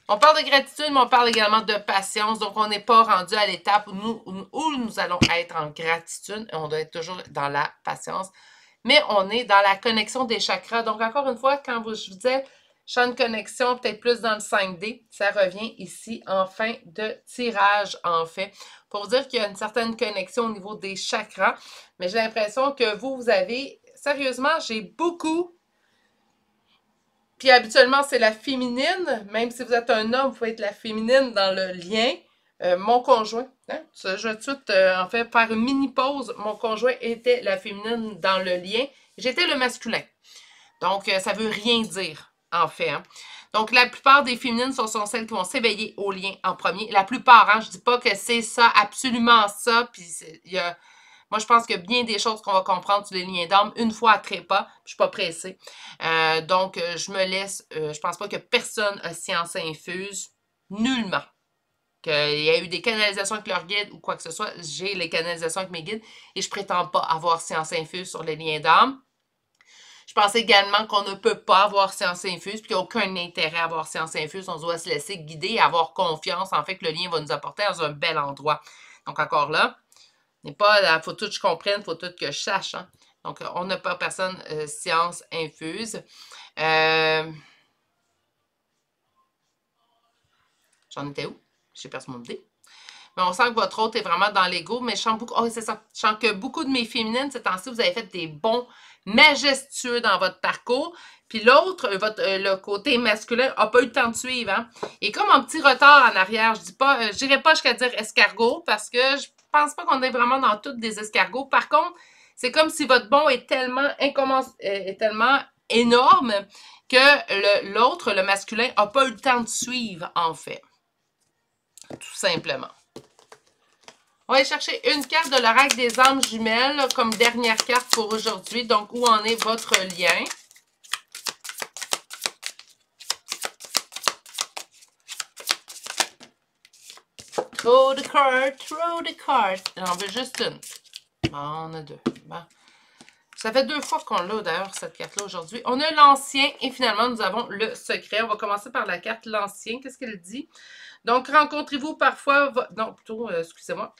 On parle de gratitude, mais on parle également de patience. Donc, on n'est pas rendu à l'étape où nous allons être en gratitude. On doit être toujours dans la patience. Mais on est dans la connexion des chakras. Donc, encore une fois, quand je vous disais champ de connexion, peut-être plus dans le 5D, ça revient ici en fin de tirage, en fait. Pour vous dire qu'il y a une certaine connexion au niveau des chakras. Mais j'ai l'impression que vous avez... Sérieusement, j'ai beaucoup... Puis habituellement, c'est la féminine. Même si vous êtes un homme, vous pouvez être la féminine dans le lien. Mon conjoint, hein, je vais tout de suite, en fait, faire une mini-pause. Mon conjoint était la féminine dans le lien. J'étais le masculin. Donc, ça veut rien dire, en fait. Hein. Donc, la plupart des féminines sont celles qui vont s'éveiller au lien en premier. La plupart, hein, je dis pas que c'est ça, absolument ça. Puis, il y a... Moi, je pense qu'il y a bien des choses qu'on va comprendre sur les liens d'âme une fois à trépas. Je suis pas pressée. Donc, je me laisse... je pense pas que personne a science infuse. Nullement. Qu'il y a eu des canalisations avec leur guide ou quoi que ce soit. J'ai les canalisations avec mes guides et je prétends pas avoir science infuse sur les liens d'âme. Je pense également qu'on ne peut pas avoir science infuse puis qu'il n'y a aucun intérêt à avoir science infuse. On doit se laisser guider et avoir confiance en fait que le lien va nous apporter dans un bel endroit. Donc, encore là, n'est pas, faut tout que je comprenne, faut tout que je sache. Hein. Donc, on n'a pas personne science infuse. J'en étais où? J'ai perdu mon idée. Mais on sent que votre hôte est vraiment dans l'ego. Mais je sens beaucoup... Oh, c'est ça. Je sens que beaucoup de mes féminines, ces temps-ci, vous avez fait des bons majestueux dans votre parcours. Puis l'autre, le côté masculin, n'a pas eu le temps de suivre. Hein? Il est comme un petit retard en arrière. Je dirais pas jusqu'à dire escargot parce que je pense pas qu'on est vraiment dans toutes des escargots. Par contre, c'est comme si votre bond est tellement énorme que l'autre, le masculin, n'a pas eu le temps de suivre, en fait. Tout simplement. On va aller chercher une carte de l'oracle des âmes jumelles là, comme dernière carte pour aujourd'hui. Donc, où en est votre lien? Throw the card, throw the card. J'en veux juste une. Bon, on a 2. Bon. Ça fait 2 fois qu'on l'a d'ailleurs, cette carte-là aujourd'hui. On a l'ancien et finalement, nous avons le secret. On va commencer par la carte l'ancien. Qu'est-ce qu'elle dit? Donc, rencontrez-vous parfois... Non, plutôt, excusez-moi.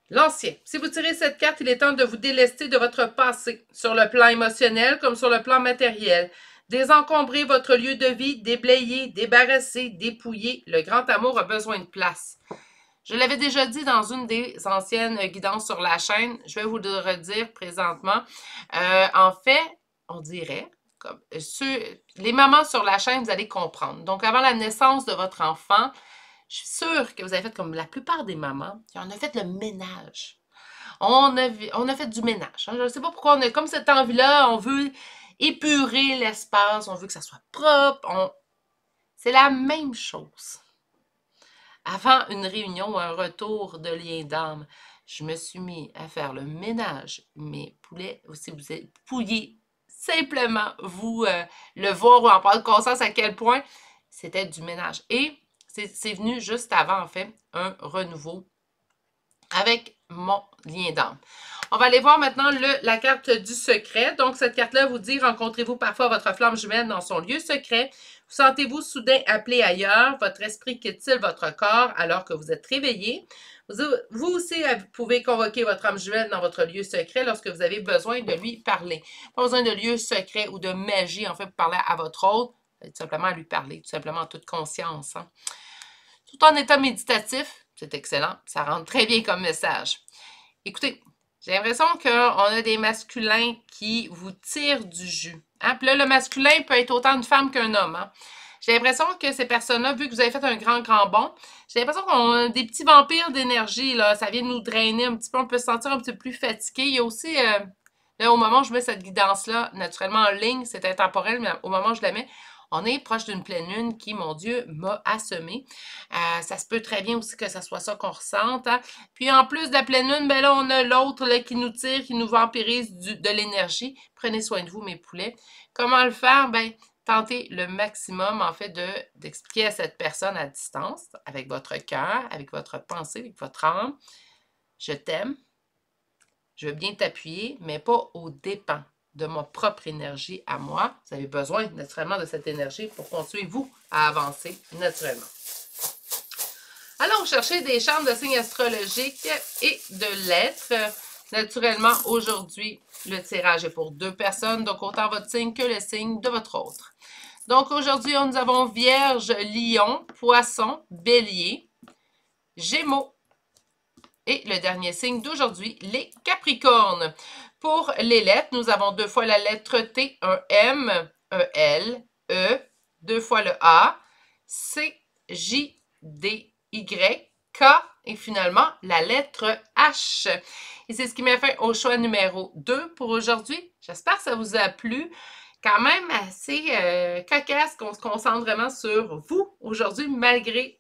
L'ancien. Si vous tirez cette carte, il est temps de vous délester de votre passé, sur le plan émotionnel comme sur le plan matériel. Désencombrer votre lieu de vie, déblayer, débarrasser, dépouiller. Le grand amour a besoin de place. Je l'avais déjà dit dans une des anciennes guidances sur la chaîne. Je vais vous le redire présentement. En fait, on dirait, comme les mamans sur la chaîne, vous allez comprendre. Donc, avant la naissance de votre enfant, je suis sûre que vous avez fait comme la plupart des mamans, qui on a fait le ménage. On a fait du ménage. Hein. Je ne sais pas pourquoi on a comme cette envie-là. On veut épurer l'espace. On veut que ça soit propre. C'est la même chose. Avant une réunion ou un retour de lien d'âme, je me suis mis à faire le ménage. Mes poulets, si vous pouillez simplement vous le voir ou en prendre conscience à quel point c'était du ménage. Et c'est venu juste avant, en fait, un renouveau avec mon lien d'âme. On va aller voir maintenant la carte du secret. Donc, cette carte-là vous dit, rencontrez-vous parfois votre flamme jumelle dans son lieu secret. Vous sentez-vous soudain appelé ailleurs. Votre esprit quitte-t-il votre corps alors que vous êtes réveillé. Vous aussi, vous pouvez convoquer votre âme jumelle dans votre lieu secret lorsque vous avez besoin de lui parler. Pas besoin de lieu secret ou de magie, en fait, pour parler à votre hôte. Tout simplement à lui parler, tout simplement en toute conscience. Hein. Tout en état méditatif, c'est excellent. Ça rentre très bien comme message. Écoutez, j'ai l'impression qu'on a des masculins qui vous tirent du jus. Hein? Puis là, le masculin peut être autant une femme qu'un homme. Hein? J'ai l'impression que ces personnes-là, vu que vous avez fait un grand bond, j'ai l'impression qu'on a des petits vampires d'énergie. Là, ça vient nous drainer un petit peu. On peut se sentir un petit peu plus fatigué. Il y a aussi, là, au moment où je mets cette guidance-là, naturellement en ligne, c'est intemporel, mais au moment où je la mets, On est proche d'une pleine lune qui, mon Dieu, m'a assommé. Ça se peut très bien aussi que ce soit ça qu'on ressente. Hein. Puis en plus de la pleine lune, ben là, on a l'autre qui nous tire, qui nous vampirise de l'énergie. Prenez soin de vous, mes poulets. Comment le faire? Ben, tentez le maximum, en fait, d'expliquer à cette personne à distance, avec votre cœur, avec votre pensée, avec votre âme. Je t'aime. Je veux bien t'appuyer, mais pas aux dépens de ma propre énergie à moi. Vous avez besoin naturellement de cette énergie pour continuer, vous, à avancer naturellement. Allons chercher des chartes de signes astrologiques et de lettres. Naturellement, aujourd'hui, le tirage est pour 2 personnes, donc autant votre signe que le signe de votre autre. Donc aujourd'hui, nous avons Vierge, Lion, Poisson, Bélier, Gémeaux, et le dernier signe d'aujourd'hui, les Capricornes. Pour les lettres, nous avons 2 fois la lettre T, un M, un L, E, 2 fois le A, C, J, D, Y, K et finalement la lettre H. Et c'est ce qui m'a fait au choix numéro 2 pour aujourd'hui. J'espère que ça vous a plu. Quand même assez cocasse qu'on se concentre vraiment sur vous aujourd'hui, malgré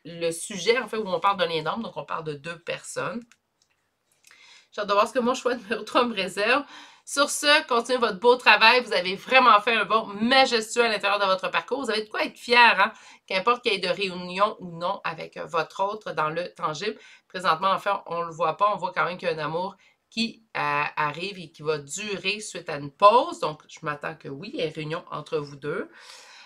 le sujet, en fait, où on parle de lien d'âme, donc on parle de 2 personnes. J'ai hâte de voir ce que mon choix numéro 3 me réserve. Sur ce, continuez votre beau travail. Vous avez vraiment fait un bond majestueux à l'intérieur de votre parcours. Vous avez de quoi être fier, hein? Qu'importe qu'il y ait de réunion ou non avec votre autre dans le tangible. Présentement, en fait, on ne le voit pas. On voit quand même qu'il y a un amour qui arrive et qui va durer suite à une pause. Donc, je m'attends que oui, il y ait réunion entre vous deux.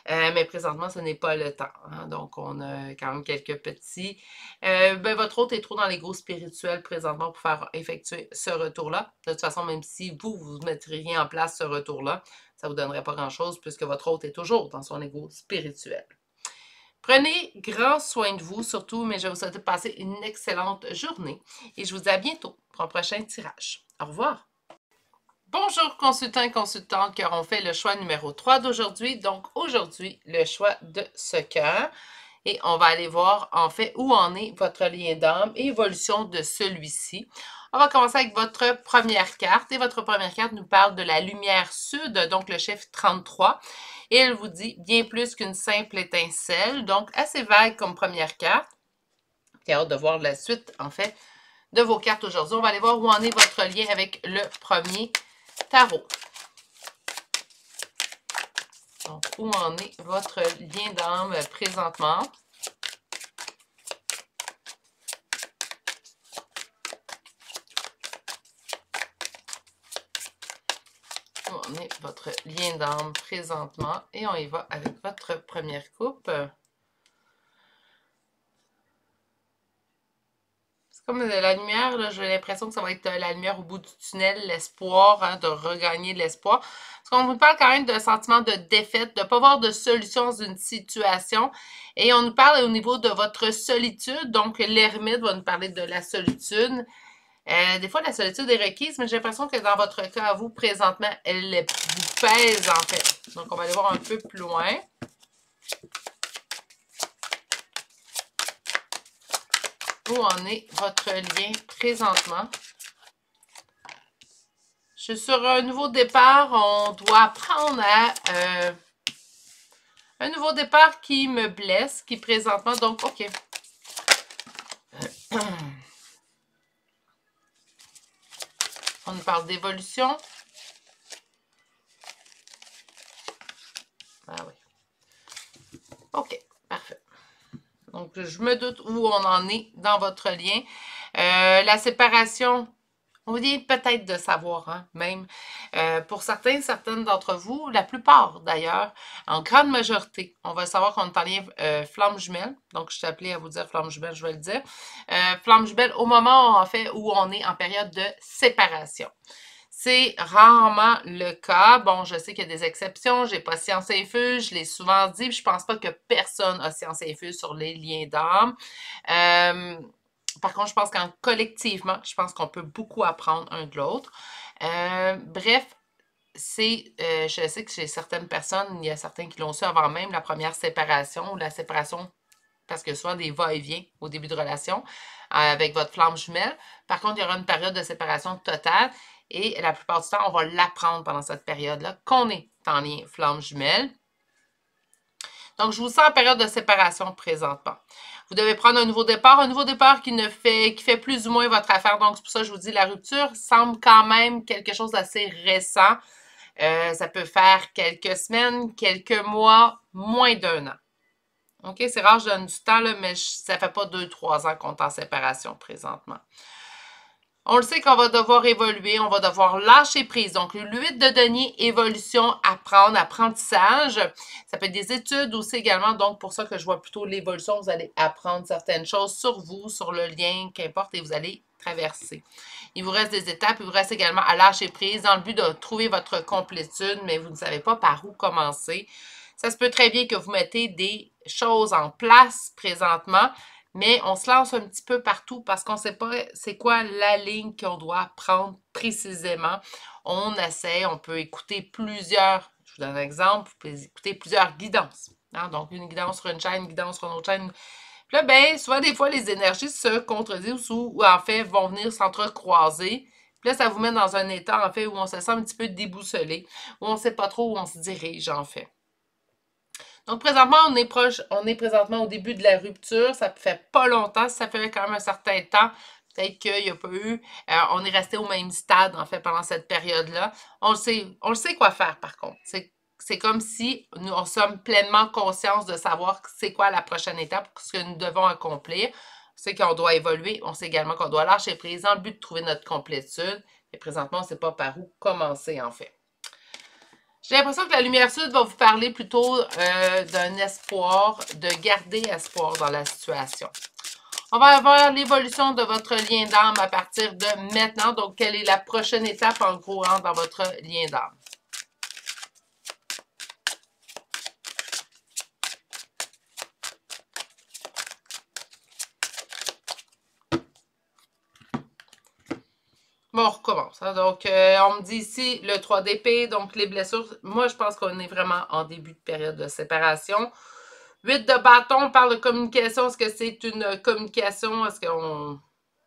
Mais présentement, ce n'est pas le temps. Hein? Donc, on a quand même quelques petits. Votre hôte est trop dans l'ego spirituel présentement pour faire effectuer ce retour-là. De toute façon, même si vous ne mettriez en place ce retour-là, ça ne vous donnerait pas grand-chose puisque votre hôte est toujours dans son ego spirituel. Prenez grand soin de vous surtout, mais je vous souhaite de passer une excellente journée et je vous dis à bientôt pour un prochain tirage. Au revoir! Bonjour consultants et consultantes qui auront fait le choix numéro 3 d'aujourd'hui. Donc aujourd'hui, le choix de ce cœur. Et on va aller voir en fait où en est votre lien d'âme et évolution de celui-ci. On va commencer avec votre première carte. Et votre première carte nous parle de la lumière sud, donc le chiffre 33. Et elle vous dit bien plus qu'une simple étincelle. Donc assez vague comme première carte. J'ai hâte de voir la suite en fait de vos cartes aujourd'hui. On va aller voir où en est votre lien avec le premier tarot. Donc, où en est votre lien d'âme présentement? Où en est votre lien d'âme présentement? Et on y va avec votre première coupe. Comme de la lumière, j'ai l'impression que ça va être la lumière au bout du tunnel, l'espoir, hein, de regagner de l'espoir. Parce qu'on vous parle quand même d'un sentiment de défaite, de ne pas voir de solution dans une situation. Et on nous parle au niveau de votre solitude. Donc, l'ermite va nous parler de la solitude. Des fois, la solitude est requise, mais j'ai l'impression que dans votre cas, à vous, présentement, elle vous pèse, en fait. Donc, on va aller voir un peu plus loin. Où en est votre lien présentement? Je suis sur un nouveau départ. On doit apprendre à... un nouveau départ qui me blesse, qui présentement... Donc, OK. On nous parle d'évolution. Ah oui. OK, parfait. Donc, je me doute où on en est dans votre lien. La séparation, on vient peut-être de savoir, hein, même. Pour certaines d'entre vous, la plupart d'ailleurs, en grande majorité, on va savoir qu'on est en lien flamme jumelle. Donc, je suis appelée à vous dire flamme jumelle, je vais le dire. Flamme jumelle au moment, en fait, où on est en période de séparation. C'est rarement le cas. Bon, je sais qu'il y a des exceptions. Je n'ai pas science infuse, je l'ai souvent dit. Je ne pense pas que personne a science infuse sur les liens d'âme. Par contre, je pense qu'en collectivement, je pense qu'on peut beaucoup apprendre un de l'autre. Bref, je sais que chez certaines personnes, il y a certains qui l'ont su avant même la première séparation ou la séparation, parce que souvent des va-et-vient au début de relation avec votre flamme jumelle. Par contre, il y aura une période de séparation totale. Et la plupart du temps, on va l'apprendre pendant cette période-là qu'on est en lien flamme jumelle. Donc, je vous sens en période de séparation présentement. Vous devez prendre un nouveau départ qui fait plus ou moins votre affaire. Donc, c'est pour ça que je vous dis, la rupture semble quand même quelque chose d'assez récent. Ça peut faire quelques semaines, quelques mois, moins d'1 an. OK? C'est rare, je donne du temps, là, mais ça fait pas 2-3 ans qu'on est en séparation présentement. On le sait qu'on va devoir évoluer, on va devoir lâcher prise. Donc, le 8 de denier, évolution, apprendre, apprentissage. Ça peut être des études aussi également. Donc, pour ça que je vois plutôt l'évolution, vous allez apprendre certaines choses sur vous, sur le lien, qu'importe, et vous allez traverser. Il vous reste des étapes, il vous reste également à lâcher prise dans le but de trouver votre complétude, mais vous ne savez pas par où commencer. Ça se peut très bien que vous mettez des choses en place présentement, mais on se lance un petit peu partout parce qu'on ne sait pas c'est quoi la ligne qu'on doit prendre précisément. On essaie, on peut écouter plusieurs, je vous donne un exemple, vous pouvez écouter plusieurs guidances. Hein? Donc, une guidance sur une chaîne, une guidance sur une autre chaîne. Puis là, ben, souvent, des fois, les énergies se contredisent ou en fait, vont venir s'entrecroiser. Puis là, ça vous met dans un état, en fait, où on se sent un petit peu déboussolé, où on ne sait pas trop où on se dirige, en fait. Donc, présentement, on est présentement au début de la rupture. Ça fait pas longtemps, ça fait quand même un certain temps. Peut-être qu'il n'y a pas eu. On est resté au même stade, en fait, pendant cette période-là. On le sait quoi faire, par contre. C'est comme si nous en sommes pleinement conscients de savoir c'est quoi la prochaine étape, ce que nous devons accomplir. On sait qu'on doit évoluer. On sait également qu'on doit lâcher prise dans le but de trouver notre complétude. Et présentement, on ne sait pas par où commencer, en fait. J'ai l'impression que la lumière sud va vous parler plutôt d'un espoir, de garder espoir dans la situation. On va avoir l'évolution de votre lien d'âme à partir de maintenant. Donc, quelle est la prochaine étape, en gros, hein, dans votre lien d'âme? Bon, on recommence. Hein. Donc, on me dit ici le 3 d'épée, donc les blessures. Moi, je pense qu'on est vraiment en début de période de séparation. 8 de bâton, on parle de communication. Est-ce que c'est une communication? Est-ce qu'on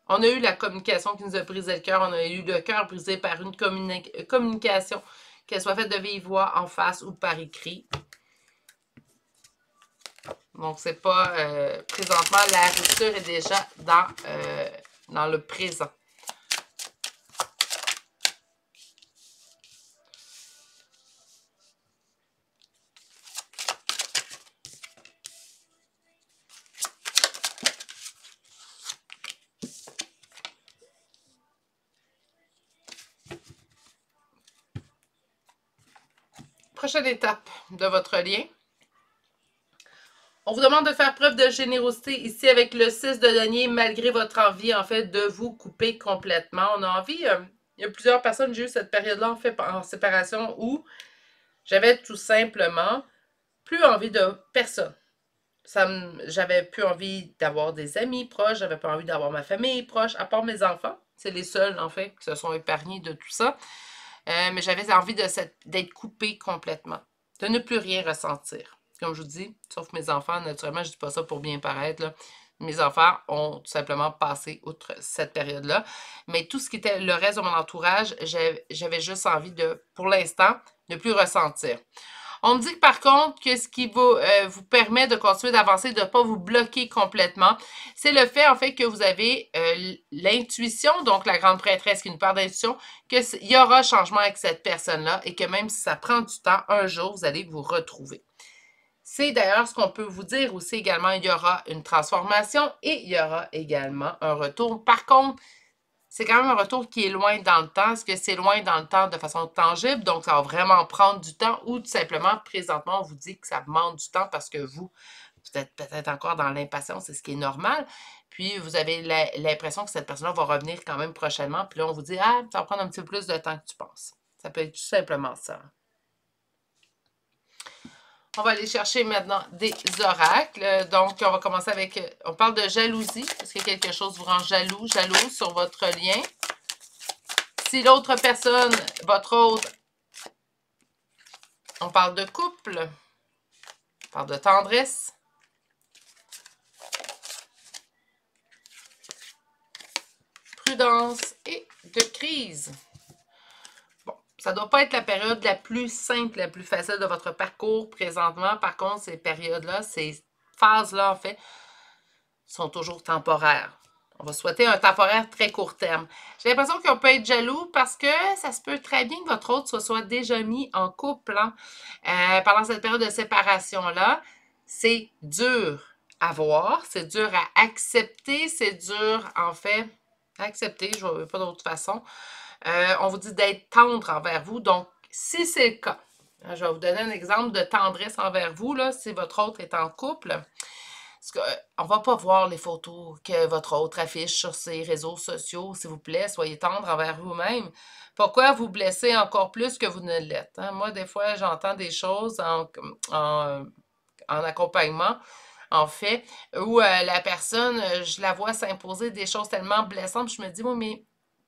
a eu la communication qui nous a brisé le cœur? On a eu le cœur brisé par une communication, qu'elle soit faite de vive voix, en face ou par écrit. Donc, c'est pas... présentement, la rupture est déjà dans le présent. Prochaine étape de votre lien. On vous demande de faire preuve de générosité ici avec le 6 de denier, malgré votre envie, en fait, de vous couper complètement. On a envie, il y a plusieurs personnes, j'ai eu cette période-là, en fait, en séparation, où j'avais tout simplement plus envie de personne. J'avais plus envie d'avoir des amis proches, j'avais pas envie d'avoir ma famille proche, à part mes enfants. C'est les seuls, en fait, qui se sont épargnés de tout ça. Mais j'avais envie d'être coupée complètement, de ne plus rien ressentir. Comme je vous dis, sauf mes enfants, naturellement, je ne dis pas ça pour bien paraître, là. Mes enfants ont tout simplement passé outre cette période-là. Mais tout ce qui était le reste de mon entourage, j'avais juste envie de, pour l'instant, ne plus ressentir. On me dit que par contre, que ce qui vous permet de continuer d'avancer, de ne pas vous bloquer complètement, c'est le fait en fait que vous avez l'intuition, donc la grande prêtresse qui nous parle d'intuition, qu'il y aura changement avec cette personne-là et que même si ça prend du temps, un jour, vous allez vous retrouver. C'est d'ailleurs ce qu'on peut vous dire aussi également, il y aura une transformation et il y aura également un retour. Par contre, c'est quand même un retour qui est loin dans le temps. Est-ce que c'est loin dans le temps de façon tangible? Donc, ça va vraiment prendre du temps ou tout simplement, présentement, on vous dit que ça demande du temps parce que vous êtes peut-être encore dans l'impatience, c'est ce qui est normal. Puis, vous avez l'impression que cette personne-là va revenir quand même prochainement. Puis là, on vous dit, ah, ça va prendre un petit peu plus de temps que tu penses. Ça peut être tout simplement ça. On va aller chercher maintenant des oracles. Donc, on va commencer avec... On parle de jalousie. Est-ce que quelque chose vous rend jaloux, jalouse sur votre lien? Si l'autre personne, votre autre, on parle de couple. On parle de tendresse. Prudence et de crise. Bon, Ça ne doit pas être la période la plus simple, la plus facile de votre parcours présentement. Par contre, ces périodes-là, ces phases-là, en fait, sont toujours temporaires. On va souhaiter un temporaire très court terme. J'ai l'impression qu'on peut être jaloux parce que ça se peut très bien que votre autre se soit déjà mis en couple pendant cette période de séparation-là. C'est dur à voir, c'est dur à accepter, c'est dur, en fait, à accepter, je ne vois pas d'autre façon. On vous dit d'être tendre envers vous. Donc, si c'est le cas, je vais vous donner un exemple de tendresse envers vous, là, si votre autre est en couple. On ne va pas voir les photos que votre autre affiche sur ses réseaux sociaux. S'il vous plaît, soyez tendre envers vous-même. Pourquoi vous blesser encore plus que vous ne l'êtes? Hein? Moi, des fois, j'entends des choses en accompagnement, en fait, où la personne, je la vois s'imposer des choses tellement blessantes, je me dis, oui, mais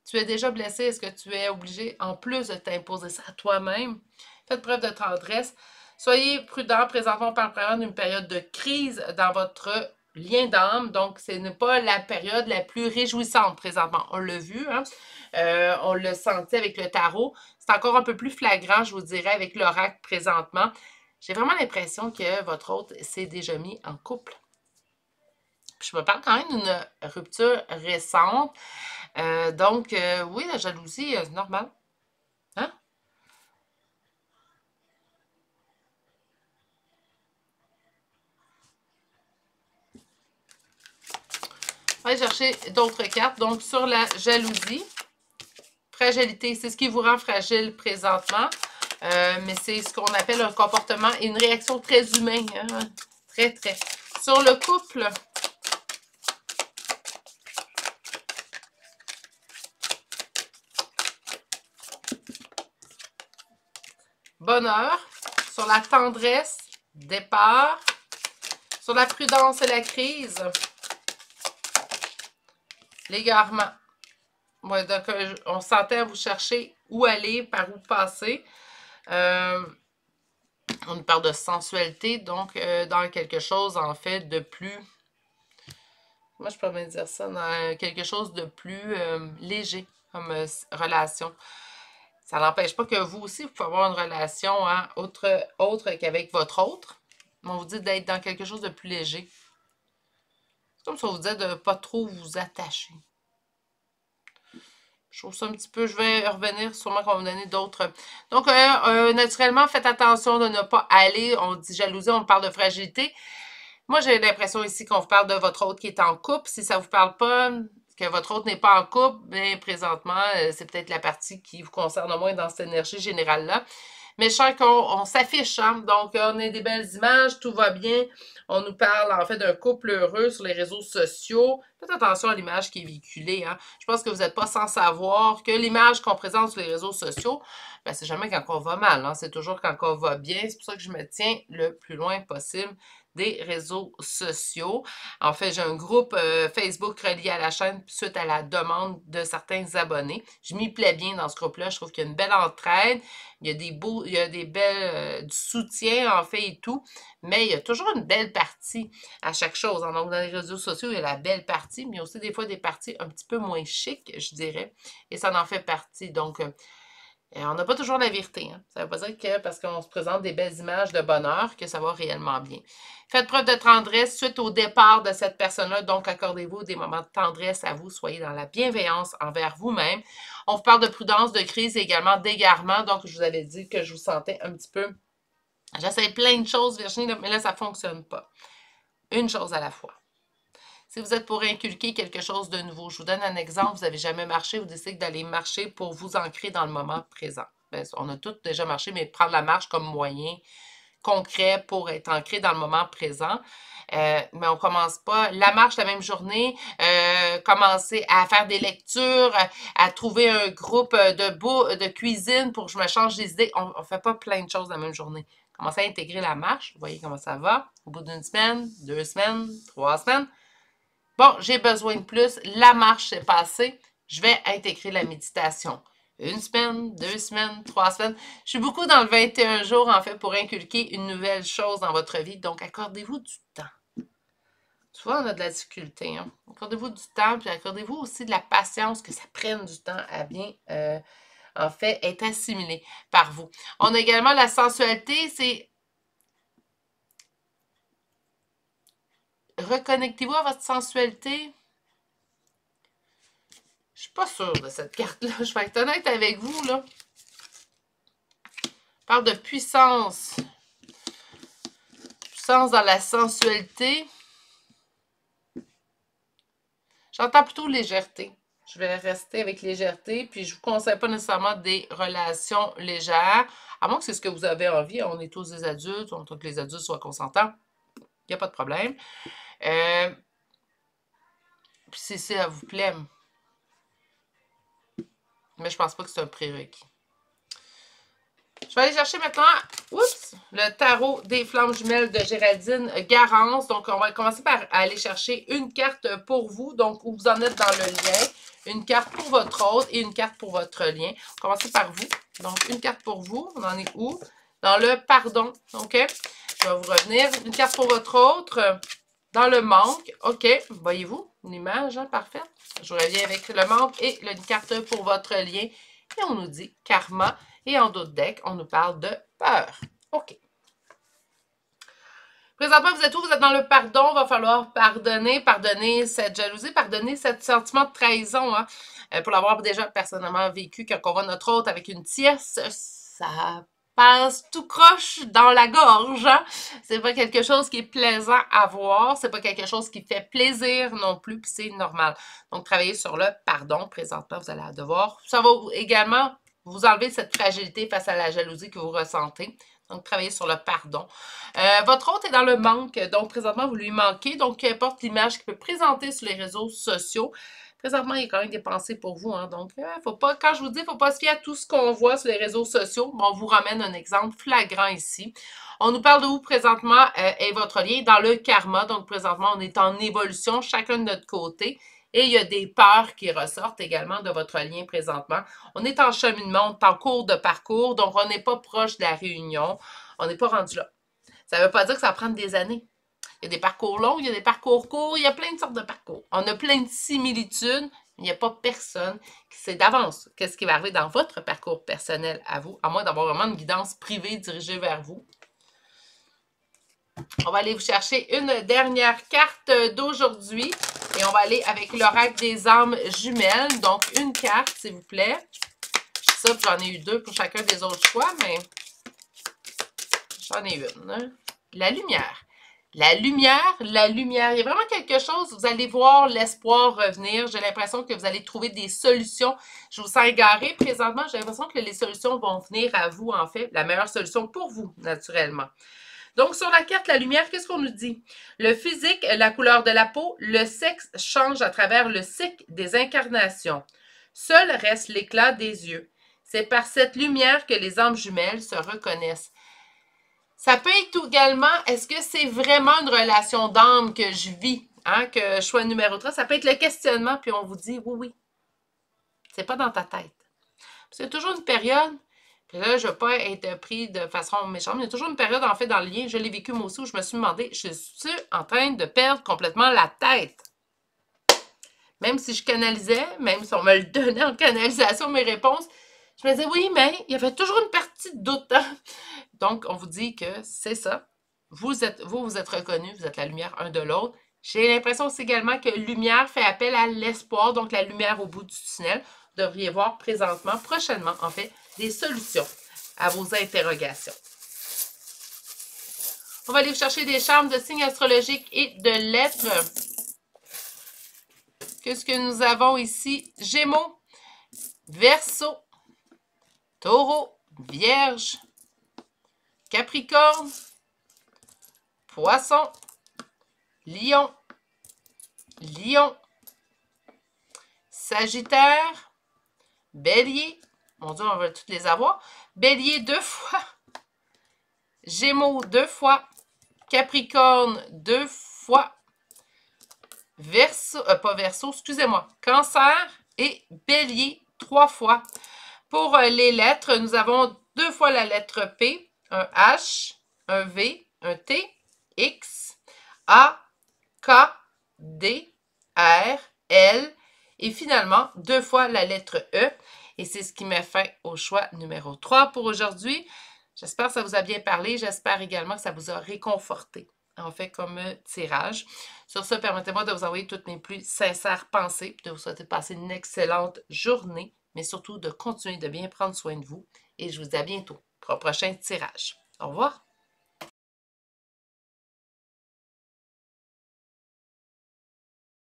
tu es déjà blessé, est-ce que tu es obligé, en plus de t'imposer ça à toi-même? Faites preuve de tendresse. Soyez prudent, présentement, on parle vraiment d'une période de crise dans votre lien d'âme, donc ce n'est pas la période la plus réjouissante présentement. On l'a vu, hein? On l'a senti avec le tarot. C'est encore un peu plus flagrant, je vous dirais, avec l'oracle présentement. J'ai vraiment l'impression que votre autre s'est déjà mis en couple. Puis je me parle quand même d'une rupture récente. Donc, oui, la jalousie, c'est normal. Hein? On va chercher d'autres cartes. Donc, sur la jalousie, fragilité, c'est ce qui vous rend fragile présentement. Mais c'est ce qu'on appelle un comportement et une réaction très humaine. Hein? Très, très. Sur le couple, bonheur. Sur la tendresse, départ. Sur la prudence et la crise, l'égarement. Ouais, donc, on sentait à vous chercher où aller, par où passer. On nous parle de sensualité, donc dans quelque chose, en fait, de plus... Moi, je peux bien dire ça, dans quelque chose de plus léger comme relation. Ça n'empêche pas que vous aussi, vous pouvez avoir une relation hein, autre qu'avec votre autre. On vous dit d'être dans quelque chose de plus léger. C'est comme si on vous disait de ne pas trop vous attacher. Je trouve ça un petit peu... Je vais revenir, sûrement qu'on va vous donner d'autres... Donc, naturellement, faites attention de ne pas aller... On dit jalousie, on parle de fragilité. Moi, j'ai l'impression ici qu'on vous parle de votre autre qui est en couple. Si ça ne vous parle pas, que votre autre n'est pas en couple, bien, présentement, c'est peut-être la partie qui vous concerne moins dans cette énergie générale-là. Mais je sens qu'on s'affiche, hein? Donc, on a des belles images, tout va bien. On nous parle, en fait, d'un couple heureux sur les réseaux sociaux. Faites attention à l'image qui est véhiculée, hein? Je pense que vous n'êtes pas sans savoir que l'image qu'on présente sur les réseaux sociaux, ben, c'est jamais quand on va mal, hein? C'est toujours quand on va bien. C'est pour ça que je me tiens le plus loin possible des réseaux sociaux. En fait, j'ai un groupe Facebook relié à la chaîne suite à la demande de certains abonnés. Je m'y plais bien dans ce groupe-là. Je trouve qu'il y a une belle entraide. Il y a des belles du soutien, en fait, et tout. Mais il y a toujours une belle partie à chaque chose. Donc, dans les réseaux sociaux, il y a la belle partie, mais il y a aussi des fois des parties un petit peu moins chic, je dirais. Et ça en fait partie. Donc, on n'a pas toujours la vérité. Hein? Ça ne veut pas dire que parce qu'on se présente des belles images de bonheur que ça va réellement bien. Faites preuve de tendresse suite au départ de cette personne-là. Donc, accordez-vous des moments de tendresse à vous. Soyez dans la bienveillance envers vous-même. On vous parle de prudence, de crise et également d'égarement. Donc, je vous avais dit que je vous sentais un petit peu... J'essaie plein de choses, Virginie, mais là, ça ne fonctionne pas. Une chose à la fois. Si vous êtes pour inculquer quelque chose de nouveau, je vous donne un exemple, vous n'avez jamais marché, vous décidez d'aller marcher pour vous ancrer dans le moment présent. Bien, on a tous déjà marché, mais prendre la marche comme moyen concret pour être ancré dans le moment présent. Mais on ne commence pas la marche la même journée, commencer à faire des lectures, à trouver un groupe de cuisine pour que je me change des idées. On ne fait pas plein de choses la même journée. Commencez à intégrer la marche, vous voyez comment ça va. Au bout d'une semaine, 2 semaines, 3 semaines, bon, j'ai besoin de plus. La marche s'est passée. Je vais intégrer la méditation. 1 semaine, 2 semaines, 3 semaines. Je suis beaucoup dans le 21 jours, en fait, pour inculquer une nouvelle chose dans votre vie. Donc, accordez-vous du temps. Tu vois, on a de la difficulté. Hein? Accordez-vous du temps, puis accordez-vous aussi de la patience, que ça prenne du temps à bien en fait, est assimilé par vous. On a également la sensualité, c'est reconnectez-vous à votre sensualité. Je suis pas sûre de cette carte-là. Je vais être honnête avec vous, là. On parle de puissance. Puissance dans la sensualité. J'entends plutôt légèreté. Je vais rester avec légèreté. Puis, je ne vous conseille pas nécessairement des relations légères. À moins que c'est ce que vous avez envie. On est tous des adultes. On veut que les adultes soient consentants. Il n'y a pas de problème. Puis, si ça vous plaît. Mais je pense pas que c'est un prérequis. Je vais aller chercher maintenant, le tarot des flammes jumelles de Géraldine Garance. Donc, on va commencer par aller chercher une carte pour vous, donc où vous en êtes dans le lien. Une carte pour votre autre et une carte pour votre lien. On va commencer par vous. Donc, une carte pour vous. On en est où? Dans le pardon. OK? Je vais vous revenir. Une carte pour votre autre. Dans le manque. OK. Voyez-vous? Une image, hein? Parfaite. Je reviens avec le manque et une carte pour votre lien. Et on nous dit karma. Et en d'autres decks, on nous parle de peur. OK. Présentement, vous êtes où? Vous êtes dans le pardon. Il va falloir pardonner, pardonner cette jalousie, pardonner ce sentiment de trahison. Hein? Pour l'avoir déjà personnellement vécu, quand on voit notre hôte avec une tierce, ça passe tout croche dans la gorge. Hein? C'est pas quelque chose qui est plaisant à voir. C'est pas quelque chose qui fait plaisir non plus, puis c'est normal. Donc, travailler sur le pardon. Présentement, vous allez devoir. Ça va également vous enlever cette fragilité face à la jalousie que vous ressentez. Donc, travaillez sur le pardon. Votre hôte est dans le manque. Donc, présentement, vous lui manquez. Donc, peu importe l'image qu'il peut présenter sur les réseaux sociaux, présentement, il y a quand même des pensées pour vous. Hein. Donc, faut pas, quand je vous dis, il ne faut pas se fier à tout ce qu'on voit sur les réseaux sociaux. On vous ramène un exemple flagrant ici. On nous parle de où présentement est votre lien dans le karma. Donc, présentement, on est en évolution, chacun de notre côté. Et il y a des peurs qui ressortent également de votre lien présentement. On est en cheminement, on est en cours de parcours, donc on n'est pas proche de la réunion. On n'est pas rendu là. Ça ne veut pas dire que ça va prendre des années. Il y a des parcours longs, il y a des parcours courts, il y a plein de sortes de parcours. On a plein de similitudes. Il n'y a pas personne qui sait d'avance qu'est-ce qui va arriver dans votre parcours personnel à vous, à moins d'avoir vraiment une guidance privée dirigée vers vous. On va aller vous chercher une dernière carte d'aujourd'hui. Et on va aller avec l'oracle des âmes jumelles. Donc, une carte, s'il vous plaît. Ça, j'en ai eu deux pour chacun des autres choix, mais j'en ai une. Hein? La lumière. La lumière, la lumière. Il y a vraiment quelque chose, vous allez voir l'espoir revenir. J'ai l'impression que vous allez trouver des solutions. Je vous sens égaré présentement. J'ai l'impression que les solutions vont venir à vous, en fait. La meilleure solution pour vous, naturellement. Donc, sur la carte, la lumière, qu'est-ce qu'on nous dit? Le physique, la couleur de la peau, le sexe change à travers le cycle des incarnations. Seul reste l'éclat des yeux. C'est par cette lumière que les âmes jumelles se reconnaissent. Ça peut être également, est-ce que c'est vraiment une relation d'âme que je vis, hein, que choix numéro 3? Ça peut être le questionnement, puis on vous dit, oui, c'est pas dans ta tête. C'est toujours une période. Puis là, je ne veux pas être pris de façon méchante, mais il y a toujours une période, en fait, dans le lien, je l'ai vécu moi aussi, où je me suis demandé, je suis en train de perdre complètement la tête. Même si je canalisais, même si on me le donnait en canalisation, mes réponses, je me disais, oui, mais il y avait toujours une partie de doute. Donc, on vous dit que c'est ça. Vous êtes reconnus, vous êtes la lumière un de l'autre. J'ai l'impression aussi également que lumière fait appel à l'espoir, donc la lumière au bout du tunnel. Vous devriez voir présentement, prochainement, en fait, des solutions à vos interrogations. On va aller chercher des charmes de signes astrologiques et de lettres. Qu'est-ce que nous avons ici? Gémeaux, Verseau, Taureau, Vierge, Capricorne, Poisson, Lion, Sagittaire, Bélier. Mon Dieu, on va toutes les avoir. Bélier 2 fois. Gémeaux 2 fois. Capricorne 2 fois. Verseau, pas Verseau, excusez-moi. Cancer et Bélier 3 fois. Pour les lettres, nous avons 2 fois la lettre P, un H, un V, un T, X, A, K, D, R, L et finalement 2 fois la lettre E. Et c'est ce qui met fin au choix numéro 3 pour aujourd'hui. J'espère que ça vous a bien parlé. J'espère également que ça vous a réconforté en fait comme tirage. Sur ce, permettez-moi de vous envoyer toutes mes plus sincères pensées, de vous souhaiter de passer une excellente journée, mais surtout de continuer de bien prendre soin de vous. Et je vous dis à bientôt pour un prochain tirage. Au revoir!